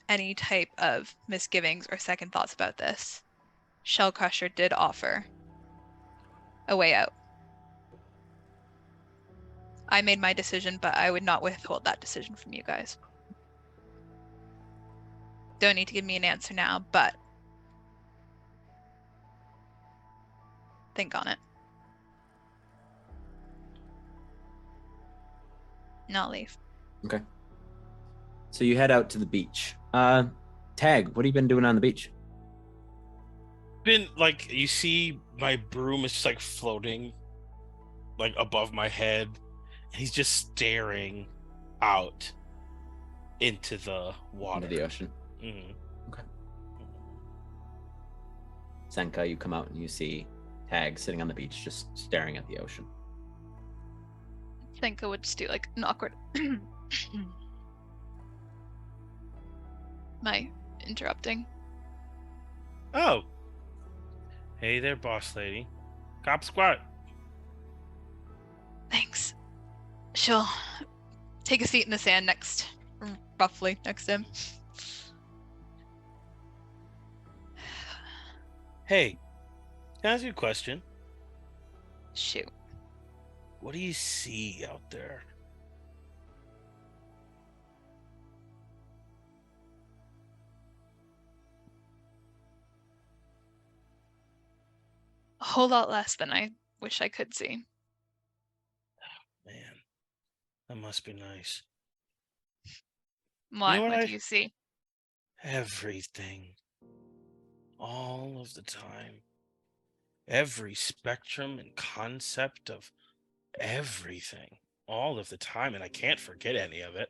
any type of misgivings or second thoughts about this, Shell Crusher did offer a way out. I made my decision, but I would not withhold that decision from you guys. Don't need to give me an answer now, but think on it. And I'll leave. Okay. So you head out to the beach. Tag, what have you been doing on the beach? Been like, you see my broom is just like floating like above my head, and he's just staring out into the water. Into the ocean. Mm-hmm. Okay. Senka, you come out and you see Tag sitting on the beach just staring at the ocean. Senka would just do like an awkward my interrupting. Oh. Hey there, boss lady. Cop squat. Thanks. She'll take a seat in the sand roughly next to him. Hey, can I ask you a question? Shoot. What do you see out there? A whole lot less than I wish I could see. Man, that must be nice. Why? You know what do you see? Everything. All of the time. Every spectrum and concept of everything. All of the time, and I can't forget any of it.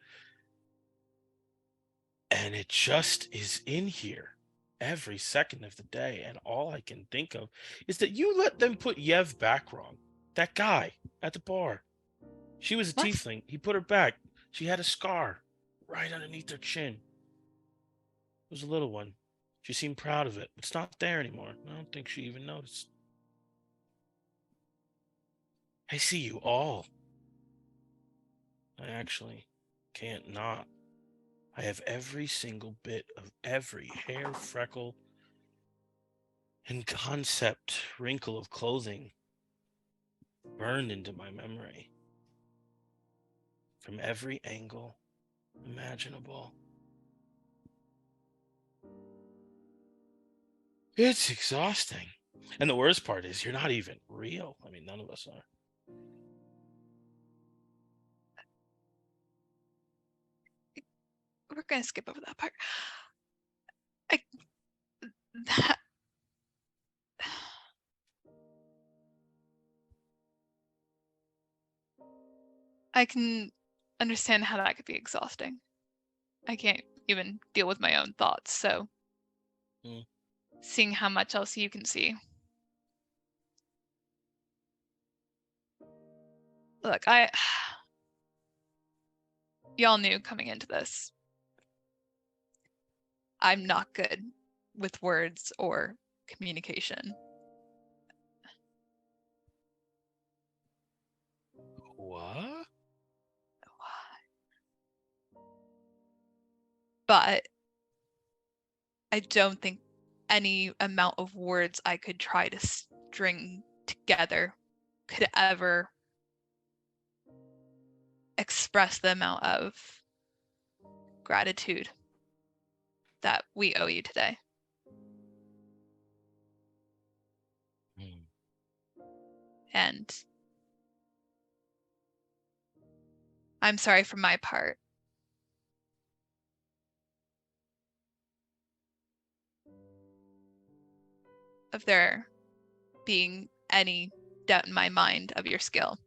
And it just is in here every second of the day, and all I can think of is that you let them put Yev back wrong. That guy at the bar. She was a What? tiefling. He put her back. She had a scar right underneath her chin. It was a little one. She seemed proud of it. It's not there anymore. I don't think she even noticed. I see you all. I actually can't not. I have every single bit of every hair, freckle, and concept wrinkle of clothing burned into my memory from every angle imaginable. It's exhausting. And the worst part is you're not even real. I mean, none of us are. We're gonna skip over that part. That I can understand how that could be exhausting. I can't even deal with my own thoughts, so seeing how much else you can see. Look, y'all knew coming into this, I'm not good with words or communication. What? But I don't think any amount of words I could try to string together could ever express the amount of gratitude that we owe you today. And I'm sorry for my part. Of there being any doubt in my mind of your skill.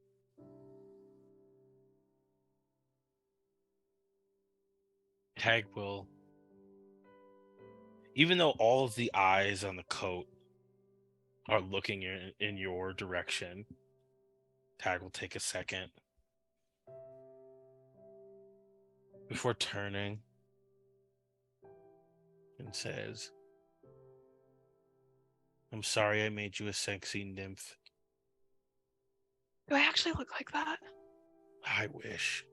Tag will, even though all of the eyes on the coat are looking in your direction, Tag will take a second before turning and says, I'm sorry I made you a sexy nymph. Do I actually look like that? I wish.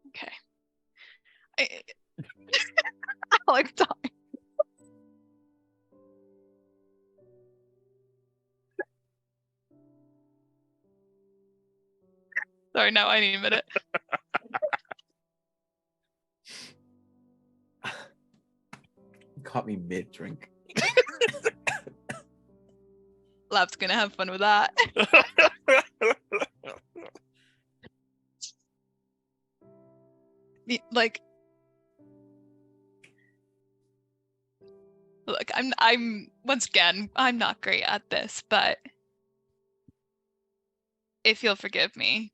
Okay. I like dying. Sorry, no, I need a minute. Caught me mid-drink. Lab's gonna have fun with that. Like, look, I'm once again, I'm not great at this, but if you'll forgive me,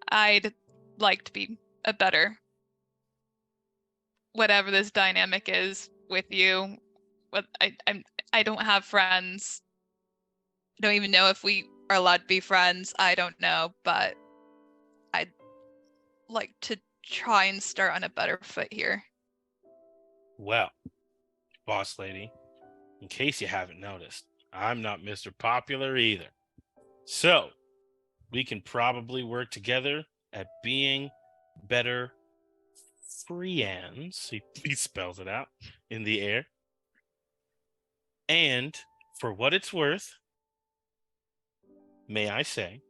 I'd like to be a better whatever this dynamic is with you. What I don't have friends. I don't even know if we are allowed to be friends. I don't know, but I'd like to try and start on a better foot here. Well, boss lady, in case you haven't noticed, I'm not Mr. Popular either. So, we can probably work together at being better friends. He spells it out in the air. And for what it's worth, may I say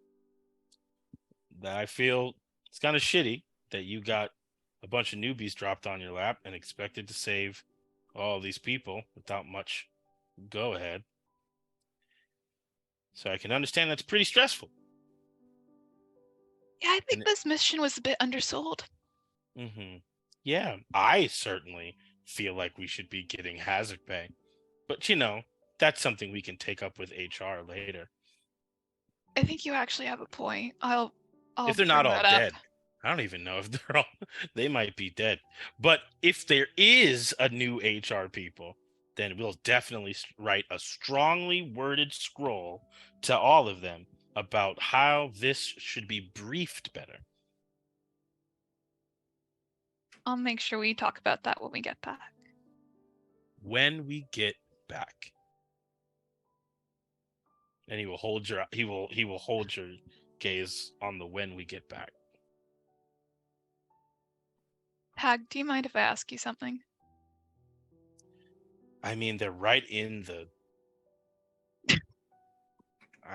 that I feel it's kind of shitty that you got a bunch of newbies dropped on your lap and expected to save all these people without much go ahead. So I can understand that's pretty stressful. Yeah, I think this mission was a bit undersold. Mm-hmm. Yeah, I certainly feel like we should be getting hazard pay. But, you know, that's something we can take up with HR later. I think you actually have a point. I'll if they're not bring all that up. dead. I don't even know if they're all, they might be dead. But if there is a new HR people, then we'll definitely write a strongly worded scroll to all of them about how this should be briefed better. I'll make sure we talk about that when we get back. When we get back. And he will hold your gaze on the when we get back. Tag, do you mind if I ask you something? I mean, they're right in the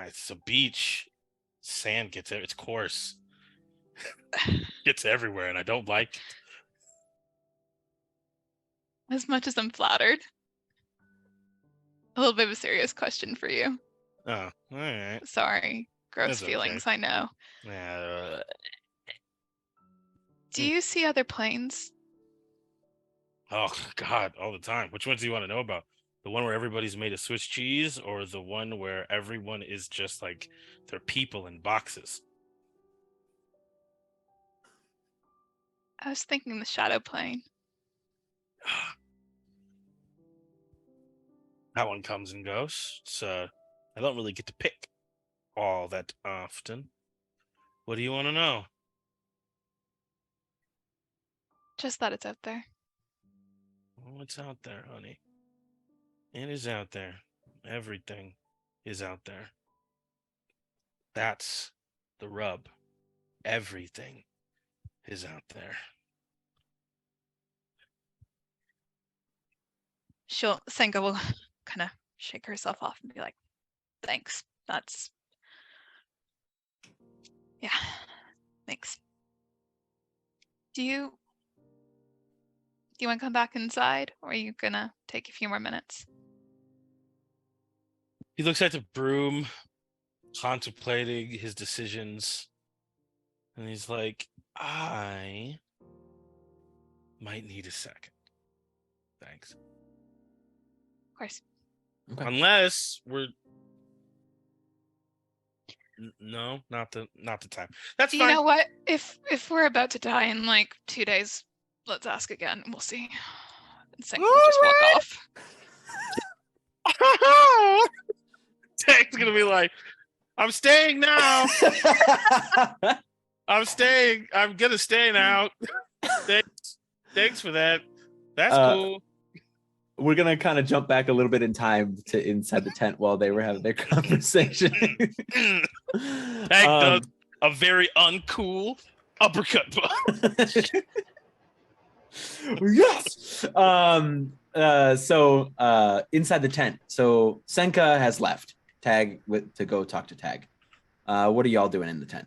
it's a beach. Sand gets there. It's coarse. Gets everywhere, and I don't like. As much as I'm flattered, a little bit of a serious question for you. Oh, all right. Sorry, gross That's okay. feelings, I know. Do you see other planes? Oh God, all the time. Which ones do you want to know about? The one where everybody's made of Swiss cheese, or the one where everyone is just like they're people in boxes? I was thinking the shadow plane. That one comes and goes. So I don't really get to pick all that often. What do you want to know? Just that it's out there. Oh, it's out there, honey. It is out there. Everything is out there. That's the rub. Everything is out there. Senka will kind of shake herself off and be like, thanks. Yeah, thanks. Do you want to come back inside, or are you gonna take a few more minutes? He looks at the broom, contemplating his decisions, and he's like, I might need a second. Thanks. Of course. Okay. Unless we're no, not the time. That's You fine. know what? If we're about to die in like 2 days, let's ask again. We'll see. And Senka will just walk off. Tank's gonna be like, I'm staying now. I'm staying. I'm gonna stay now. Thanks for that. That's cool. We're gonna kind of jump back a little bit in time to inside the tent while they were having their conversation. Tank does a very uncool uppercut punch. Yes. So inside the tent. So Senka has left. Tag to go talk to Tag. What are y'all doing in the tent?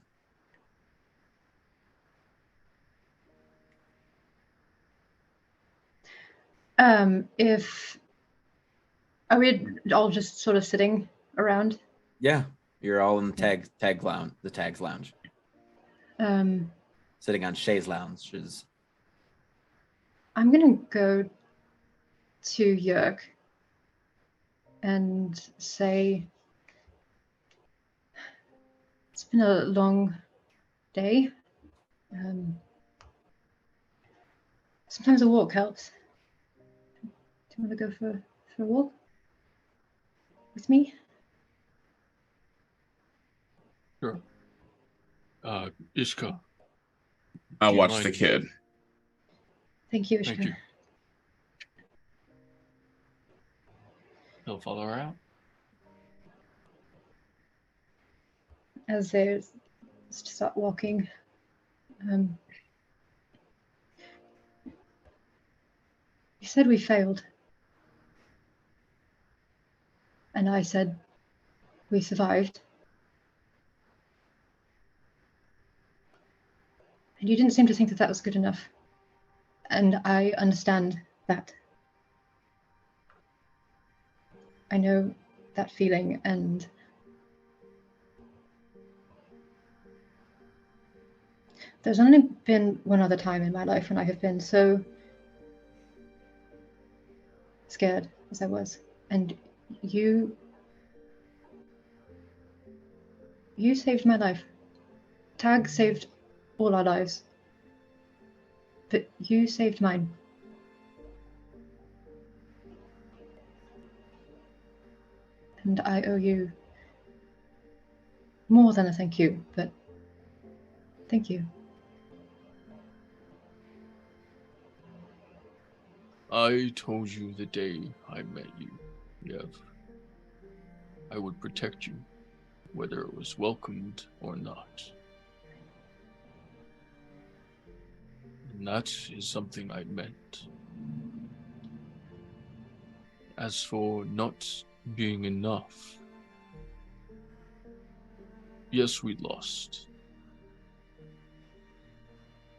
Are we all just sort of sitting around? Yeah, you're all in the Tag's lounge. Sitting on Shay's lounges. I'm gonna go to Yurk and say, it's been a long day. Sometimes a walk helps. Do you want to go for a walk with me? Sure. Ishka. I'll Do you watch mind? the kid. Thank you, Ishka. Thank you. He'll follow her out. As they start walking, you said we failed. And I said we survived. And you didn't seem to think that was good enough. And I understand that. I know that feeling, and there's only been one other time in my life when I have been so scared as I was. And you saved my life. Tag saved all our lives. But you saved mine. And I owe you more than a thank you, but thank you. I told you the day I met you, Yev. I would protect you, whether it was welcomed or not. And that is something I meant. As for not being enough, yes, we lost.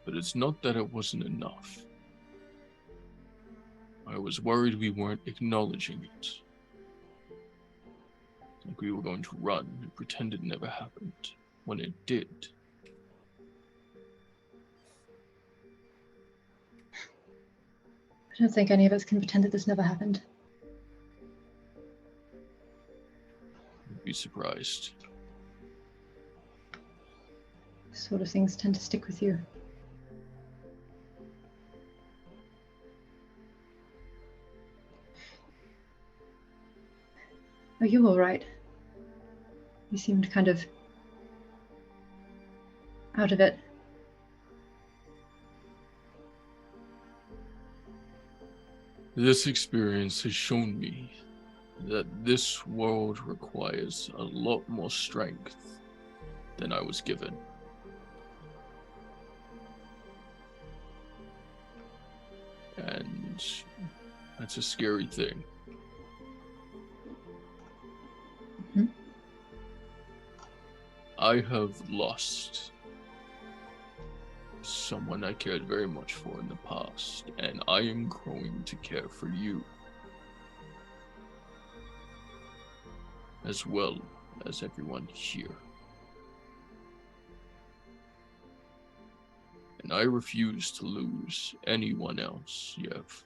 But it's not that it wasn't enough. I was worried we weren't acknowledging it. Like we were going to run and pretend it never happened, when it did. I don't think any of us can pretend that this never happened. You'd be surprised. This sort of things tend to stick with you. Are you all right? You seemed kind of out of it. This experience has shown me that this world requires a lot more strength than I was given. And that's a scary thing. Mm-hmm. I have lost someone I cared very much for in the past, and I am growing to care for you, as well as everyone here. And I refuse to lose anyone else, Yev.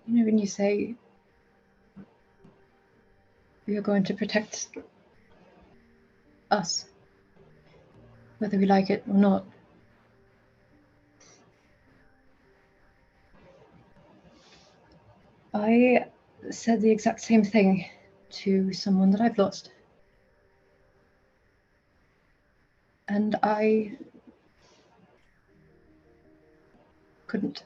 You know, when you say you're going to protect us, whether we like it or not, I said the exact same thing to someone that I've lost. And I couldn't.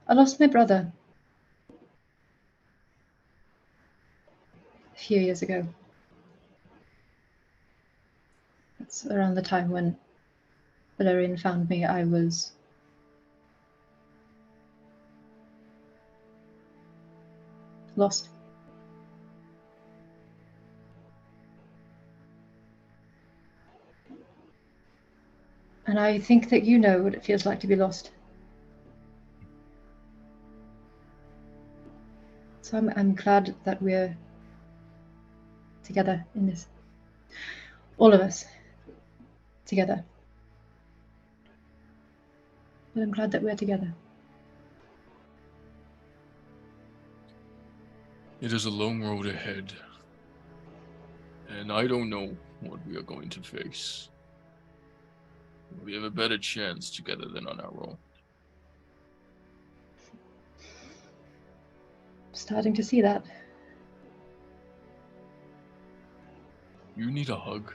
I lost my brother a few years ago. That's around the time when Valerian found me. I was lost. And I think that you know what it feels like to be lost. So I'm glad that we're together in this. All of us together. But I'm glad that we're together. It is a long road ahead, and I don't know what we are going to face. We have a better chance together than on our own. Starting to see that. You need a hug.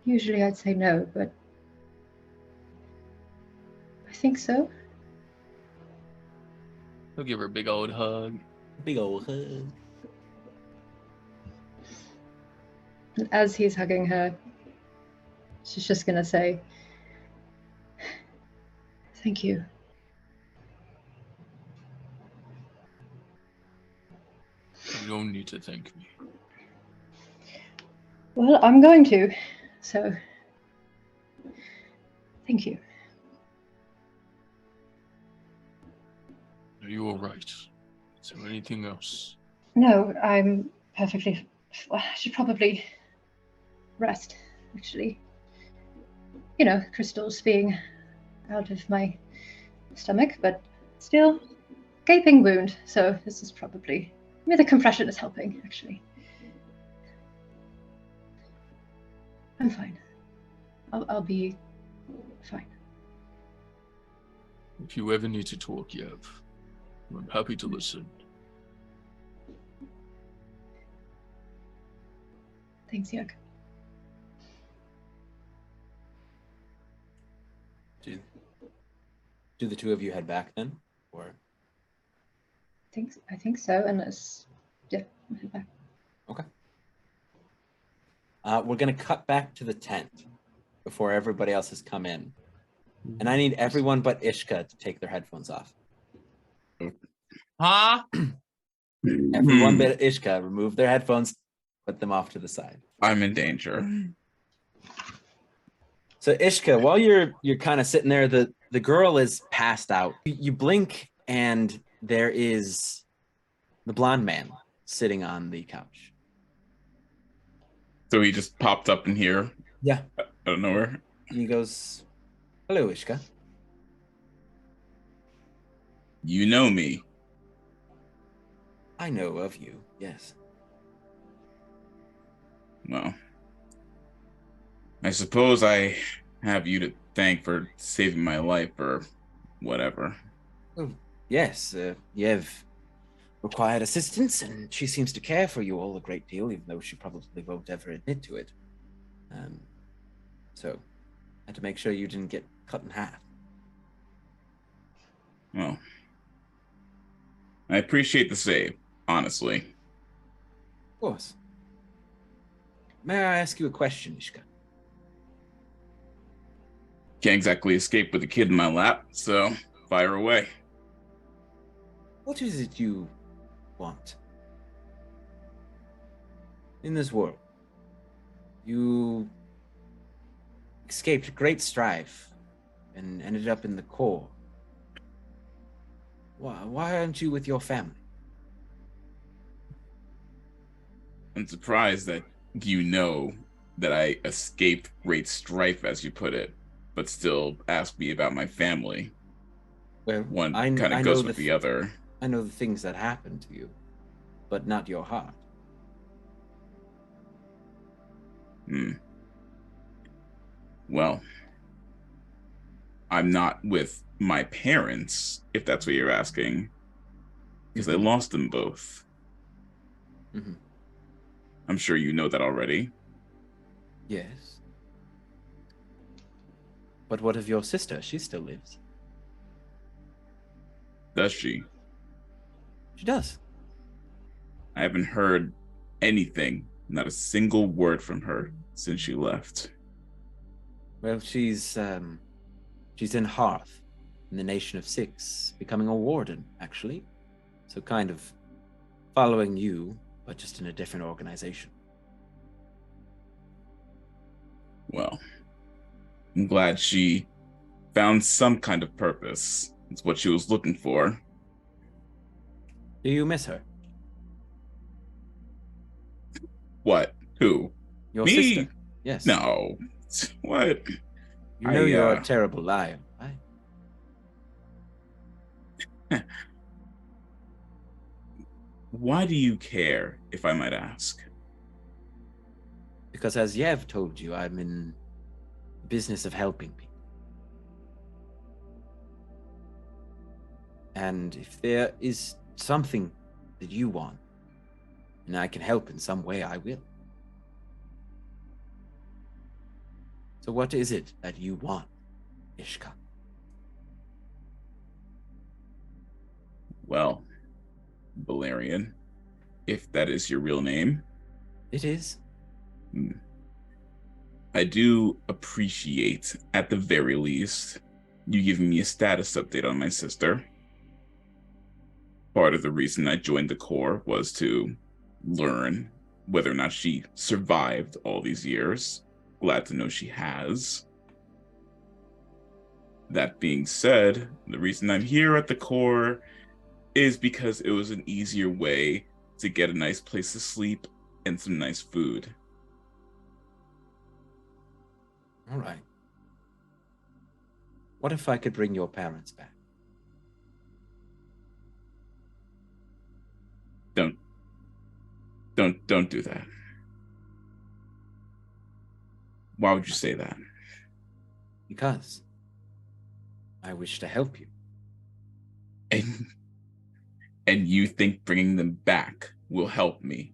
Usually I'd say no, but I think so. I'll give her a big old hug. Big old hug. And as he's hugging her, she's just gonna say, "Thank you." You don't need to thank me. Well, I'm going to, so thank you. Are you alright? Is there anything else? No, I'm perfectly. I should probably rest, actually. You know, crystals being out of my stomach, but still gaping wound. So this is probably. Maybe the compression is helping, actually. I'm fine. I'll be fine. If you ever need to talk, Yev, I'm happy to listen. Thanks, Yurk. She Do the two of you head back then, or? I think so. And let's head back. Okay. We're gonna cut back to the tent before everybody else has come in, and I need everyone but Ishka to take their headphones off. Huh? Everyone but Ishka remove their headphones, put them off to the side. I'm in danger. So Ishka, while you're kind of sitting there, the girl is passed out. You blink, and there is the blonde man sitting on the couch. So he just popped up in here. Yeah. I don't know where. He goes, "Hello, Ishka." You know me. I know of you, yes. Well, I suppose I have you to thank for saving my life or whatever. Oh, yes, Yev required assistance, and she seems to care for you all a great deal, even though she probably won't ever admit to it. So, I had to make sure you didn't get cut in half. Well, I appreciate the save, honestly. Of course. May I ask you a question, Ishka? Can't exactly escape with a kid in my lap, so fire away. What is it you want in this world? You escaped great strife and ended up in the core. Why aren't you with your family? I'm surprised that you know that I escaped great strife, as you put it, but still ask me about my family. Well, One I kind of know goes with the other. I know the things that happened to you, but not your heart. Well, I'm not with my parents, if that's what you're asking, because I lost them both. Mm-hmm. I'm sure you know that already. Yes. But what of your sister? She still lives. Does she? She does. I haven't heard anything, not a single word from her since she left. Well, she's in Hearth, in the Nation of Six, becoming a warden, actually. So kind of following you, but just in a different organization. Well, I'm glad she found some kind of purpose. It's what she was looking for. Do you miss her? What? Who? Your Me? sister? Yes. No. What? You know you're a terrible liar, right? Why do you care, if I might ask? Because as Yev told you, I'm in the business of helping people. And if there is something that you want, and I can help in some way, I will. So what is it that you want, Ishka? Well, Valerian, if that is your real name. It is. I do appreciate, at the very least, you giving me a status update on my sister. Part of the reason I joined the Corps was to learn whether or not she survived all these years. Glad to know she has. That being said, the reason I'm here at the Corps is because it was an easier way to get a nice place to sleep and some nice food. All right. What if I could bring your parents back? Don't do that. Why would you say that? Because I wish to help you. And you think bringing them back will help me?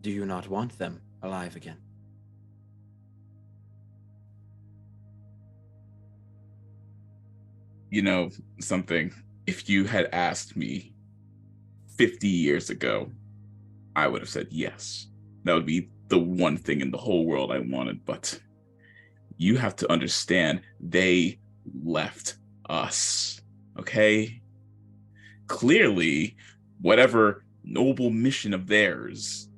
Do you not want them alive again? You know something? If you had asked me 50 years ago, I would have said yes. That would be the one thing in the whole world I wanted. But you have to understand, they left us. Okay? Clearly, whatever noble mission of theirs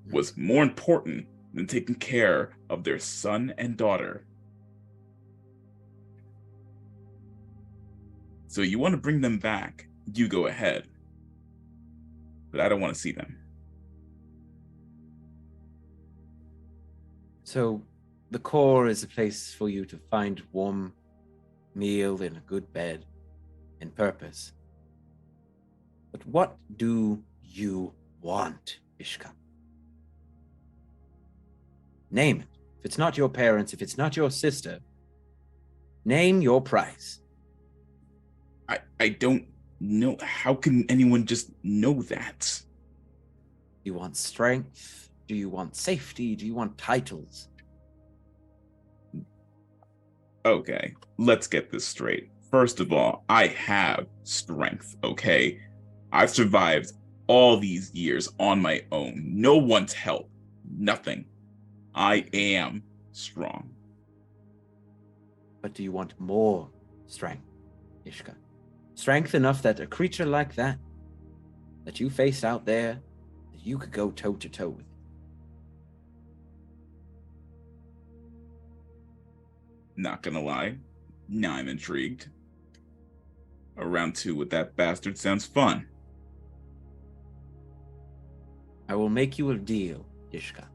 was more important than taking care of their son and daughter. So you want to bring them back, you go ahead. But I don't want to see them. So the core is a place for you to find warm meal and a good bed and purpose. But what do you want, Ishka? Name it. If it's not your parents, if it's not your sister, name your price. I don't know. How can anyone just know that? Do you want strength? Do you want safety? Do you want titles? Okay, let's get this straight. First of all, I have strength, okay? I've survived all these years on my own. No one's help. Nothing. I am strong. But do you want more strength, Ishka? Strength enough that a creature like that you faced out there, that you could go toe to toe with. Not gonna lie, now I'm intrigued. A round 2 with that bastard sounds fun. I will make you a deal, Ishka.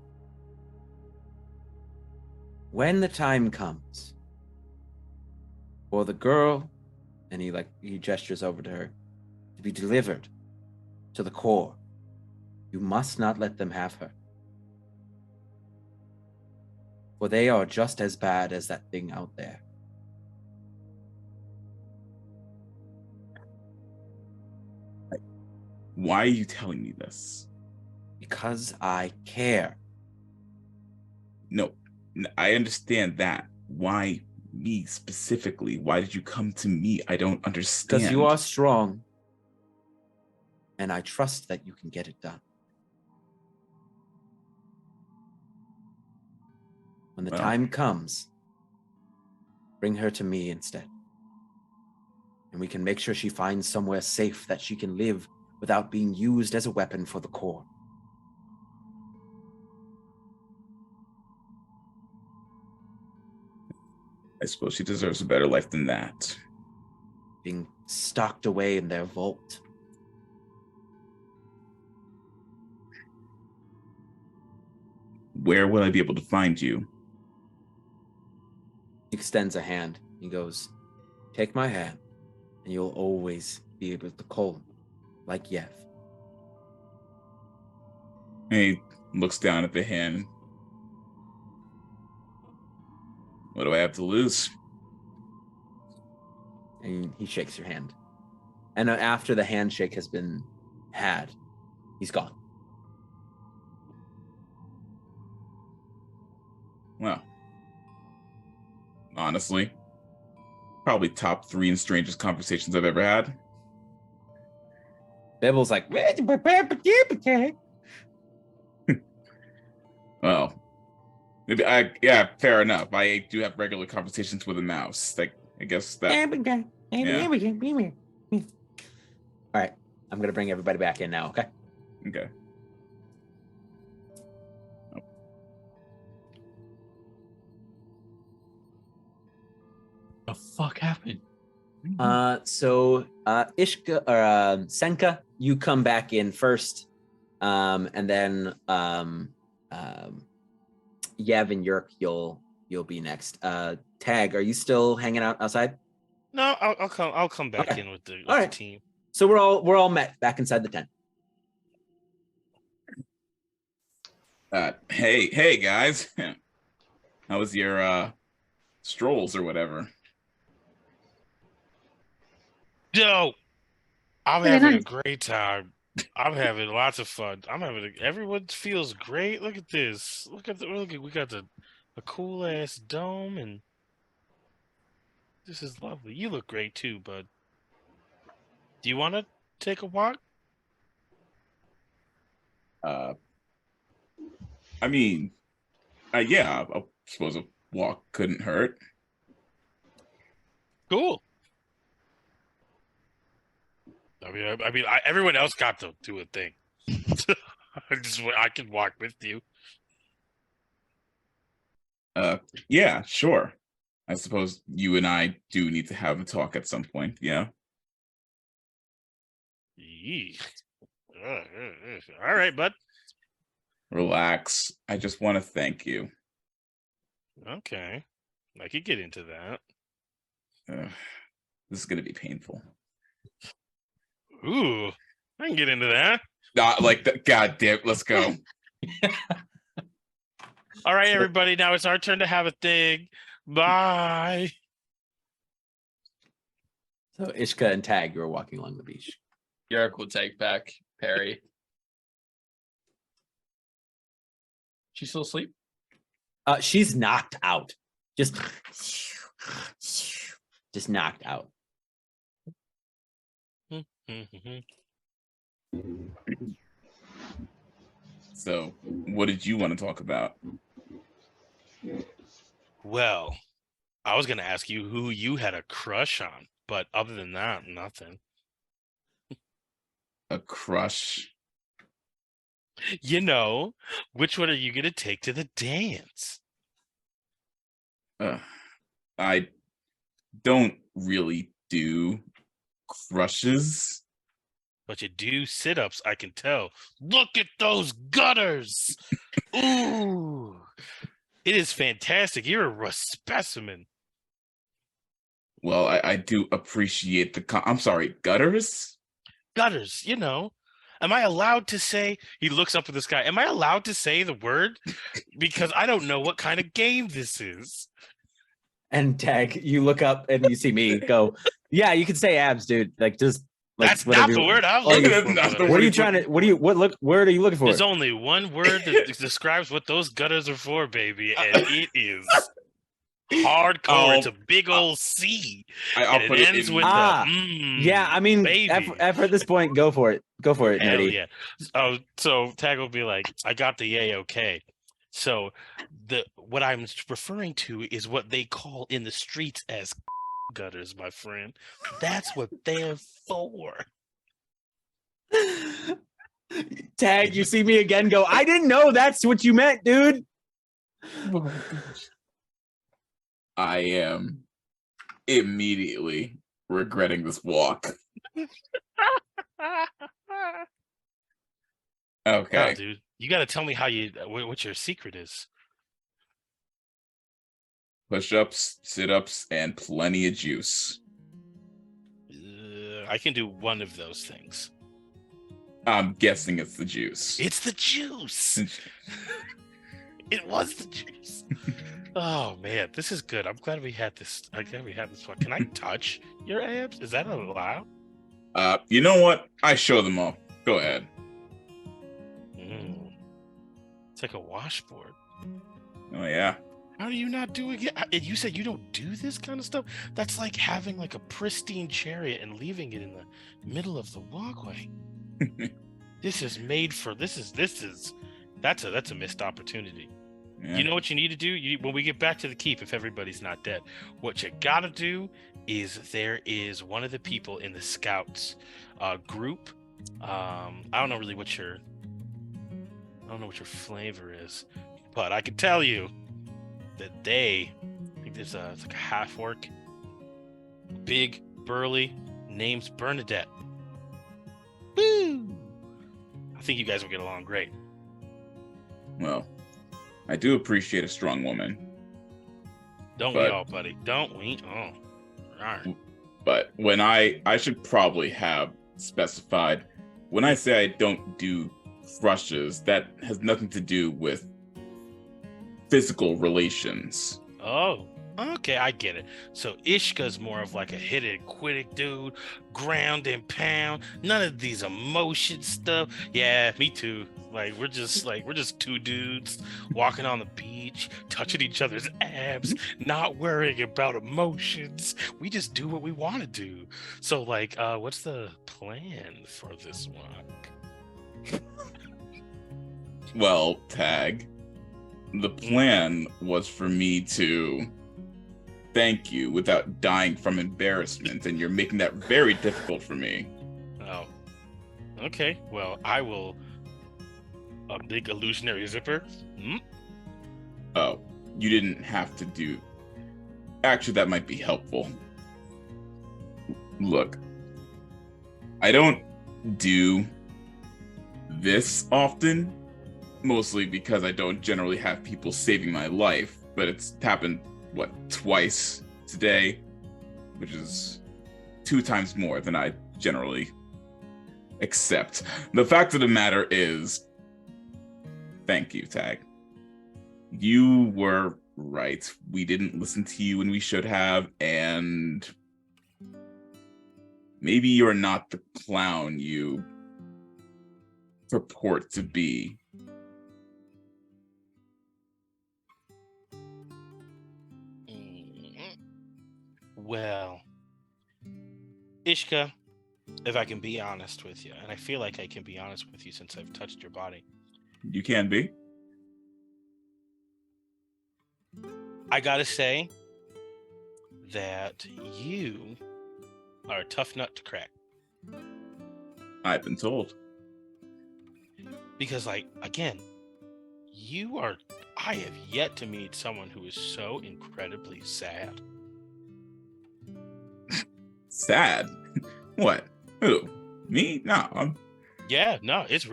When the time comes for the girl, and he gestures over to her, to be delivered to the core, you must not let them have her. For they are just as bad as that thing out there. Why are you telling me this? Because I care. No, I understand that. Why me specifically? Why did you come to me? I don't understand. Because you are strong, and I trust that you can get it done. When the time comes, bring her to me instead. And we can make sure she finds somewhere safe that she can live without being used as a weapon for the core. I suppose she deserves a better life than that. Being stocked away in their vault. Where will I be able to find you? He extends a hand. He goes, take my hand, and you'll always be able to call him like Yev. He looks down at the hand. What do I have to lose? And he shakes your hand. And after the handshake has been had, he's gone. Well, honestly, probably top 3 in strangest conversations I've ever had. Bibble's like, well, maybe fair enough. I do have regular conversations with a mouse. Like, I guess that. Yeah. All right, I'm gonna bring everybody back in now. Okay. Okay. The fuck happened? So Ishka or Senka, you come back in first, and then Yev and Yurk, you'll be next. Tag, are you still hanging out outside? No, I'll come back in with the team. So we're all met back inside the tent. Hey guys. How was your strolls or whatever? Yo, I'm Very having nice. a great time. I'm having lots of fun. Everyone feels great. Look at this. We got a cool ass dome, and This is lovely. You look great too, bud. Do you want to take a walk? I mean, yeah, I suppose a walk couldn't hurt. Cool. Everyone else got to do a thing. I can walk with you. Yeah, sure. I suppose you and I do need to have a talk at some point. Yeah. Yee. All right, bud. Relax. I just want to thank you. Okay. I could get into that. This is gonna be painful. Ooh, I can get into that. Not like that. God damn. Let's go. All right, everybody. Now it's our turn to have a thing. Bye. So Ishka and Tag, you are walking along the beach. Yurk will take back Perry. She's still asleep? She's knocked out. Just knocked out. So, what did you want to talk about? Well, I was going to ask you who you had a crush on, but other than that, nothing. A crush? You know, which one are you going to take to the dance? I don't really do crushes. But you do sit-ups, I can tell. Look at those gutters! Ooh! It is fantastic. You're a rough specimen. Well, I do appreciate the... I'm sorry, gutters? Gutters, you know. Am I allowed to say... He looks up at the sky. Am I allowed to say the word? Because I don't know what kind of game this is. And Tag, you look up and you see me go, yeah, you can say abs, dude. Like, just... Like, that's not the word I'm looking for. What are you trying to... what word are you looking for? There's only one word that describes what those gutters are for, baby, and it is hardcore. It's a big old C. I'll and put it it ends in... with yeah, I mean, at this point, go for it. Go for it, Hell Nerdy. yeah. Oh, so Tag will be like, I got the yay, okay. So what I'm referring to is what they call in the streets as gutters, my friend. That's what they're for. Tag, you see me again go, I didn't know that's what you meant, dude. I am immediately regretting this walk. Okay. Oh, dude, you got to tell me what your secret is. Push-ups, sit-ups, and plenty of juice. I can do one of those things. I'm guessing it's the juice. It's the juice. It was the juice. Oh man, this is good. I'm glad we had this. I'm glad we had this one. Can I touch your abs? Is that allowed? You know what? I show them all. Go ahead. It's like a washboard. Oh yeah. How are you not doing it? And you said you don't do this kind of stuff? That's like having like a pristine chariot and leaving it in the middle of the walkway. This is made for that's a missed opportunity. Yeah. You know what you need to do? When we get back to the keep, if everybody's not dead, what you gotta do is there is one of the people in the scouts group. I don't know really what your flavor is, but I can tell you that I think it's like a half orc, big, burly, name's Bernadette. Woo! I think you guys will get along great. Well, I do appreciate a strong woman. Don't we all, buddy? Don't we? Oh, all right. But when I should probably have specified, when I say I don't do crushes, that has nothing to do with physical relations. Oh, Okay, I get it. So Ishka's more of like a hit it, quit it dude, ground and pound. None of these emotion stuff. Yeah, me too. We're just two dudes walking on the beach, touching each other's abs, not worrying about emotions. We just do what we want to do. So what's the plan for this one? Well, Tag, the plan was for me to thank you without dying from embarrassment, and you're making that very difficult for me. Oh. Okay, well, I will. A big illusionary zipper. Oh, you didn't have to do. Actually, that might be helpful. Look, I don't do this often, mostly because I don't generally have people saving my life, but it's happened, twice today, which is 2 times more than I generally accept. The fact of the matter is, thank you, Tag. You were right. We didn't listen to you when we should have, and maybe you're not the clown you purport to be. Well, Ishka, if I can be honest with you, and I feel like I can be honest with you since I've touched your body. You can be. I gotta say that you are a tough nut to crack. I've been told. Because, again, I have yet to meet someone who is so incredibly sad. Sad? What? Who? Me? No. Yeah, no, it's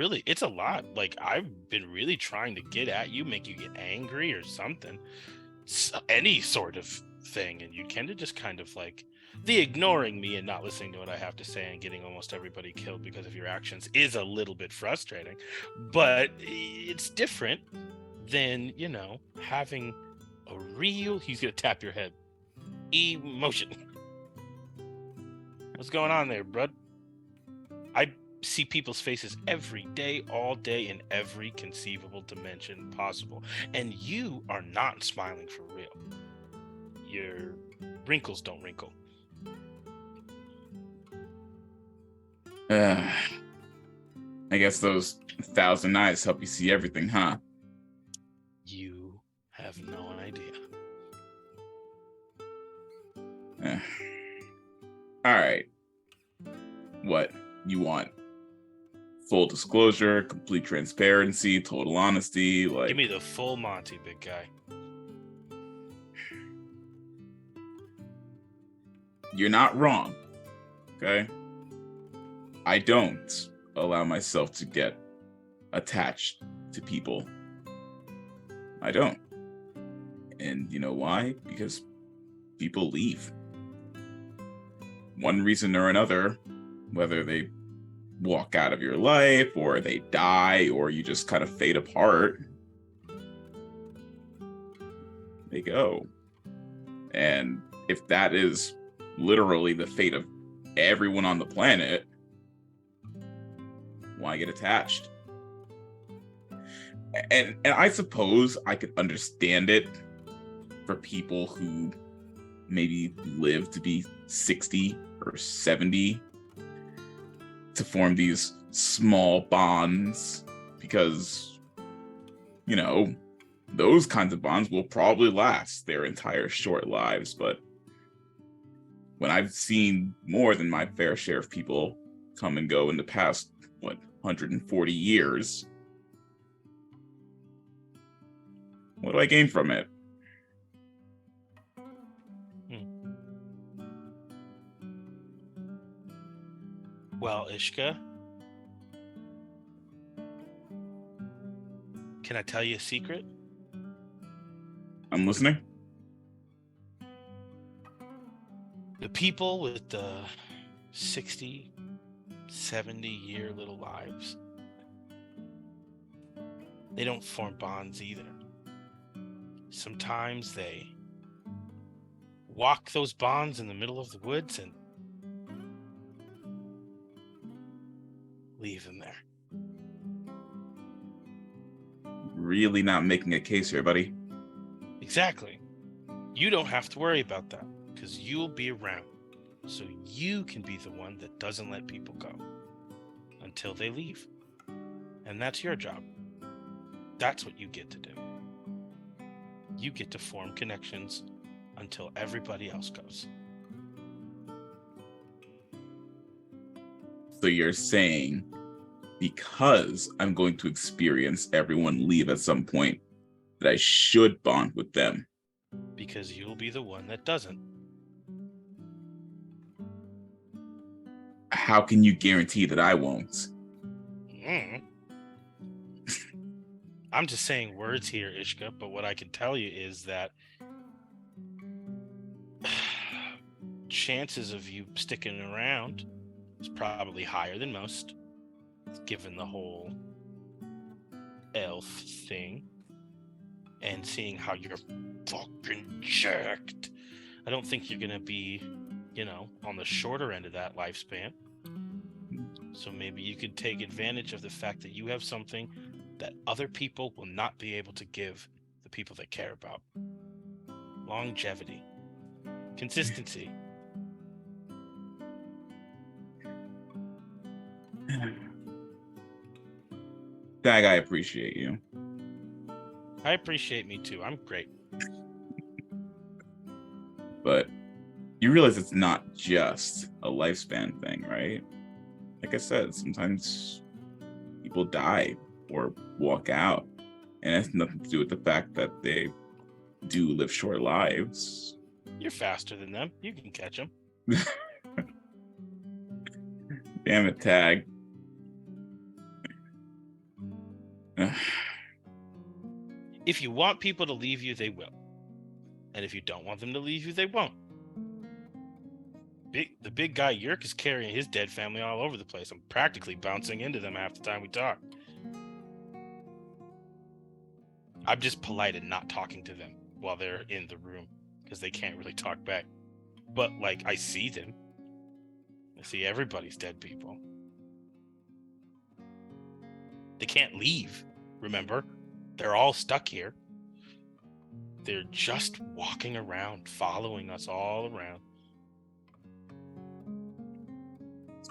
a lot. I've been really trying to get at you, make you get angry or something. Any sort of thing. And you tend to just kind of the ignoring me and not listening to what I have to say and getting almost everybody killed because of your actions is a little bit frustrating. But it's different than, having a real, he's going to tap your head, emotion. What's going on there, bud? I see people's faces every day, all day, in every conceivable dimension possible. And you are not smiling for real. Your wrinkles don't wrinkle. I guess those 1,000 eyes help you see everything, huh? You have no idea. All right. What you want? Full disclosure, complete transparency, total honesty. Give me the full Monty, big guy. You're not wrong. Okay? I don't allow myself to get attached to people. I don't. And you know why? Because people leave. One reason or another, whether they walk out of your life or they die or you just kind of fade apart, they go. And if that is literally the fate of everyone on the planet, why get attached? And I suppose I could understand it for people who maybe live to be 60 or 70 to form these small bonds, because, those kinds of bonds will probably last their entire short lives. But when I've seen more than my fair share of people come and go in the past, 140 years, what do I gain from it? Well, Ishka, can I tell you a secret? I'm listening. The people with the 60, 70-year little lives, they don't form bonds either. Sometimes they walk those bonds in the middle of the woods and leave them there. Really not making a case here, buddy. Exactly. You don't have to worry about that because you'll be around. So you can be the one that doesn't let people go until they leave. And that's your job. That's what you get to do. You get to form connections until everybody else goes. So you're saying because I'm going to experience everyone leave at some point that I should bond with them? Because you'll be the one that doesn't. How can you guarantee that I won't? I'm just saying words here, Ishka, but what I can tell you is that chances of you sticking around is probably higher than most, given the whole elf thing and seeing how you're fucking jacked. I don't think you're gonna be, on the shorter end of that lifespan. So maybe you could take advantage of the fact that you have something that other people will not be able to give the people they care about. Longevity. Consistency. Dag, I appreciate you. I appreciate me too. I'm great. But you realize it's not just a lifespan thing, right? Like I said, sometimes people die or walk out, and it has nothing to do with the fact that they do live short lives. You're faster than them. You can catch them. Damn it, Tag. If you want people to leave you, they will. And if you don't want them to leave you, they won't. The big guy Yurk is carrying his dead family all over the place. I'm practically bouncing into them half the time we talk. I'm just polite and not talking to them while they're in the room because they can't really talk back. But I see them. I see everybody's dead people. They can't leave, remember? They're all stuck here. They're just walking around, following us all around.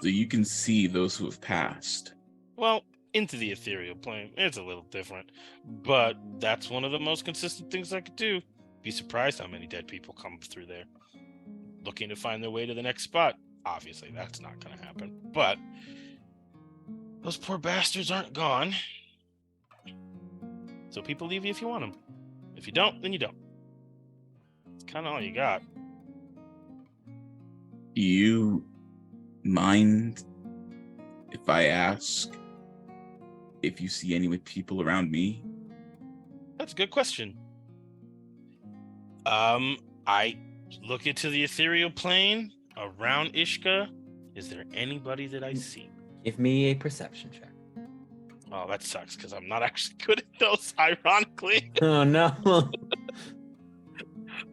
So you can see those who have passed. Well, into the ethereal plane, it's a little different. But that's one of the most consistent things I could do. Be surprised how many dead people come through there. Looking to find their way to the next spot. Obviously, that's not going to happen. But those poor bastards aren't gone. So people leave you if you want them. If you don't, then you don't. It's kind of all you got. Do you mind if I ask if you see any people around me? That's a good question. I look into the ethereal plane around Ishka. Is there anybody that I see? Give me a perception check. Oh, that sucks because I'm not actually good at those, ironically. Oh, no.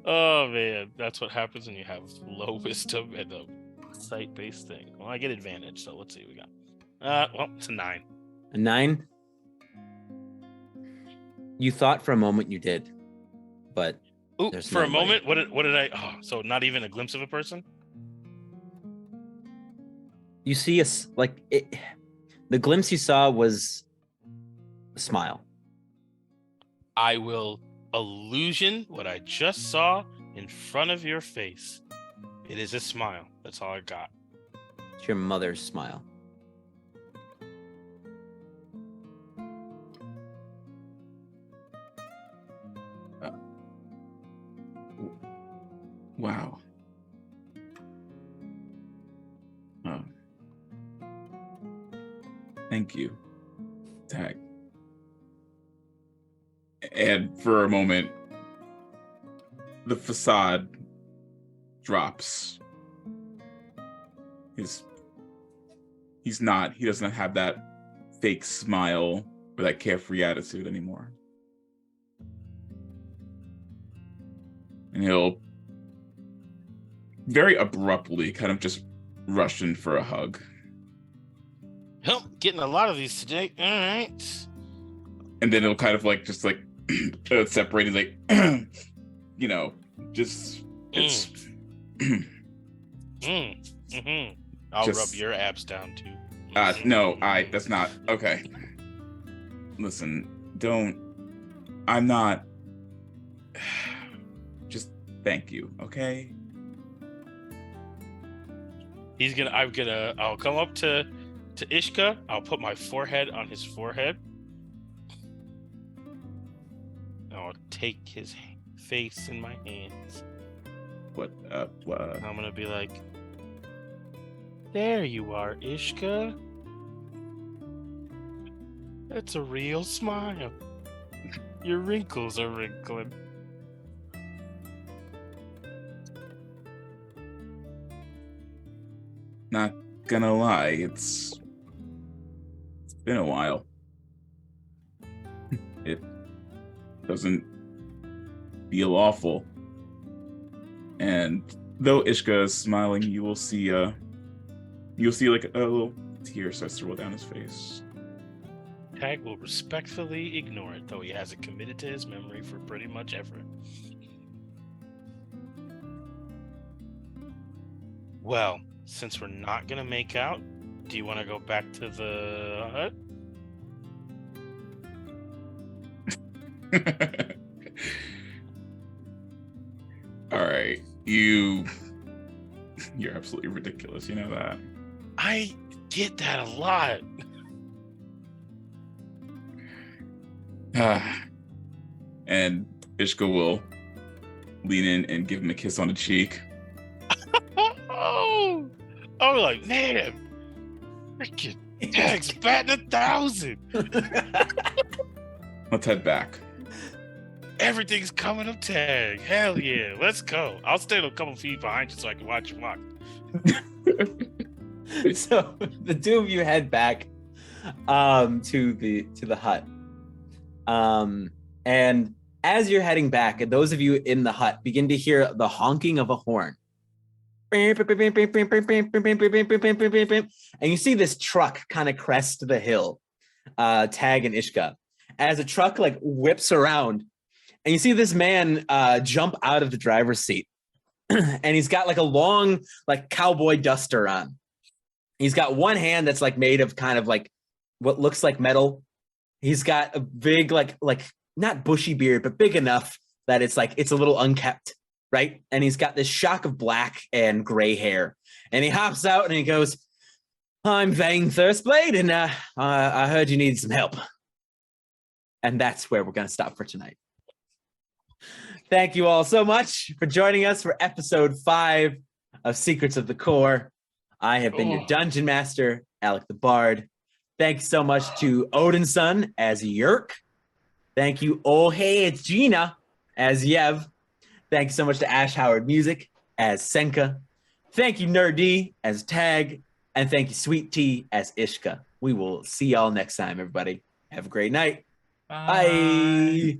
Oh, man. That's what happens when you have low wisdom and a sight-based thing. Well, I get advantage, so let's see what we got. Well, it's a 9. A 9? You thought for a moment you did, but Ooh, there's for a nobody. moment, what did I... Oh, so not even a glimpse of a person? You see the glimpse you saw was a smile. I will illusion what I just saw in front of your face. It is a smile. That's all I got. It's your mother's smile. Wow. Thank you, Tag. And for a moment, the facade drops. He doesn't have that fake smile or that carefree attitude anymore. And he'll very abruptly kind of just rush in for a hug. Well, getting a lot of these today. All right. And then it'll kind of like just like separating, like you know, just it's. I'll Just- rub your abs down too. No, that's not okay. Listen, I'm not. Just thank you, okay? I'll come up to Ishka. I'll put my forehead on his forehead. I'll take his face in my hands. What? And I'm gonna be like, there you are, Ishka. That's a real smile. Your wrinkles are wrinkling. Not gonna lie, it's been a while. It doesn't feel awful. And though Ishka is smiling, you'll see like a little tear starts to roll down his face. Tag will respectfully ignore it, though he hasn't committed to his memory for pretty much ever. Well, since we're not gonna make out, do you want to go back to the hut? All right, you're absolutely ridiculous. You know that. I get that a lot. And Ishka will lean in and give him a kiss on the cheek. Oh, like, man, freaking Tag's batting 1,000. Let's head back. Everything's coming up, Tag. Hell yeah, let's go. I'll stay a couple feet behind you so I can watch you walk. So the two of you head back to the hut. And as you're heading back, and those of you in the hut begin to hear the honking of a horn. And you see this truck kind of crest the hill, Tag and Ishka, as a truck like whips around, and you see this man jump out of the driver's seat, and he's got like a long like cowboy duster on. He's got one hand that's like made of kind of like what looks like metal. He's got a big like not bushy beard, but big enough that it's like it's a little unkept. Right? And he's got this shock of black and gray hair. And he hops out and he goes, I'm Vane Thirstblade, and I heard you need some help. And that's where we're going to stop for tonight. Thank you all so much for joining us for episode 5 of Secrets of the Core. I have been your Dungeon Master, AlecTheBard. Thanks so much to Odinson as Yurk. Thank you, OhHeyItsGina as Yev. Thanks so much to AshHowardMusic as Senka. Thank you, Nur-D as Tag. And thank you, SweetT as Ishka. We will see y'all next time, everybody. Have a great night. Bye.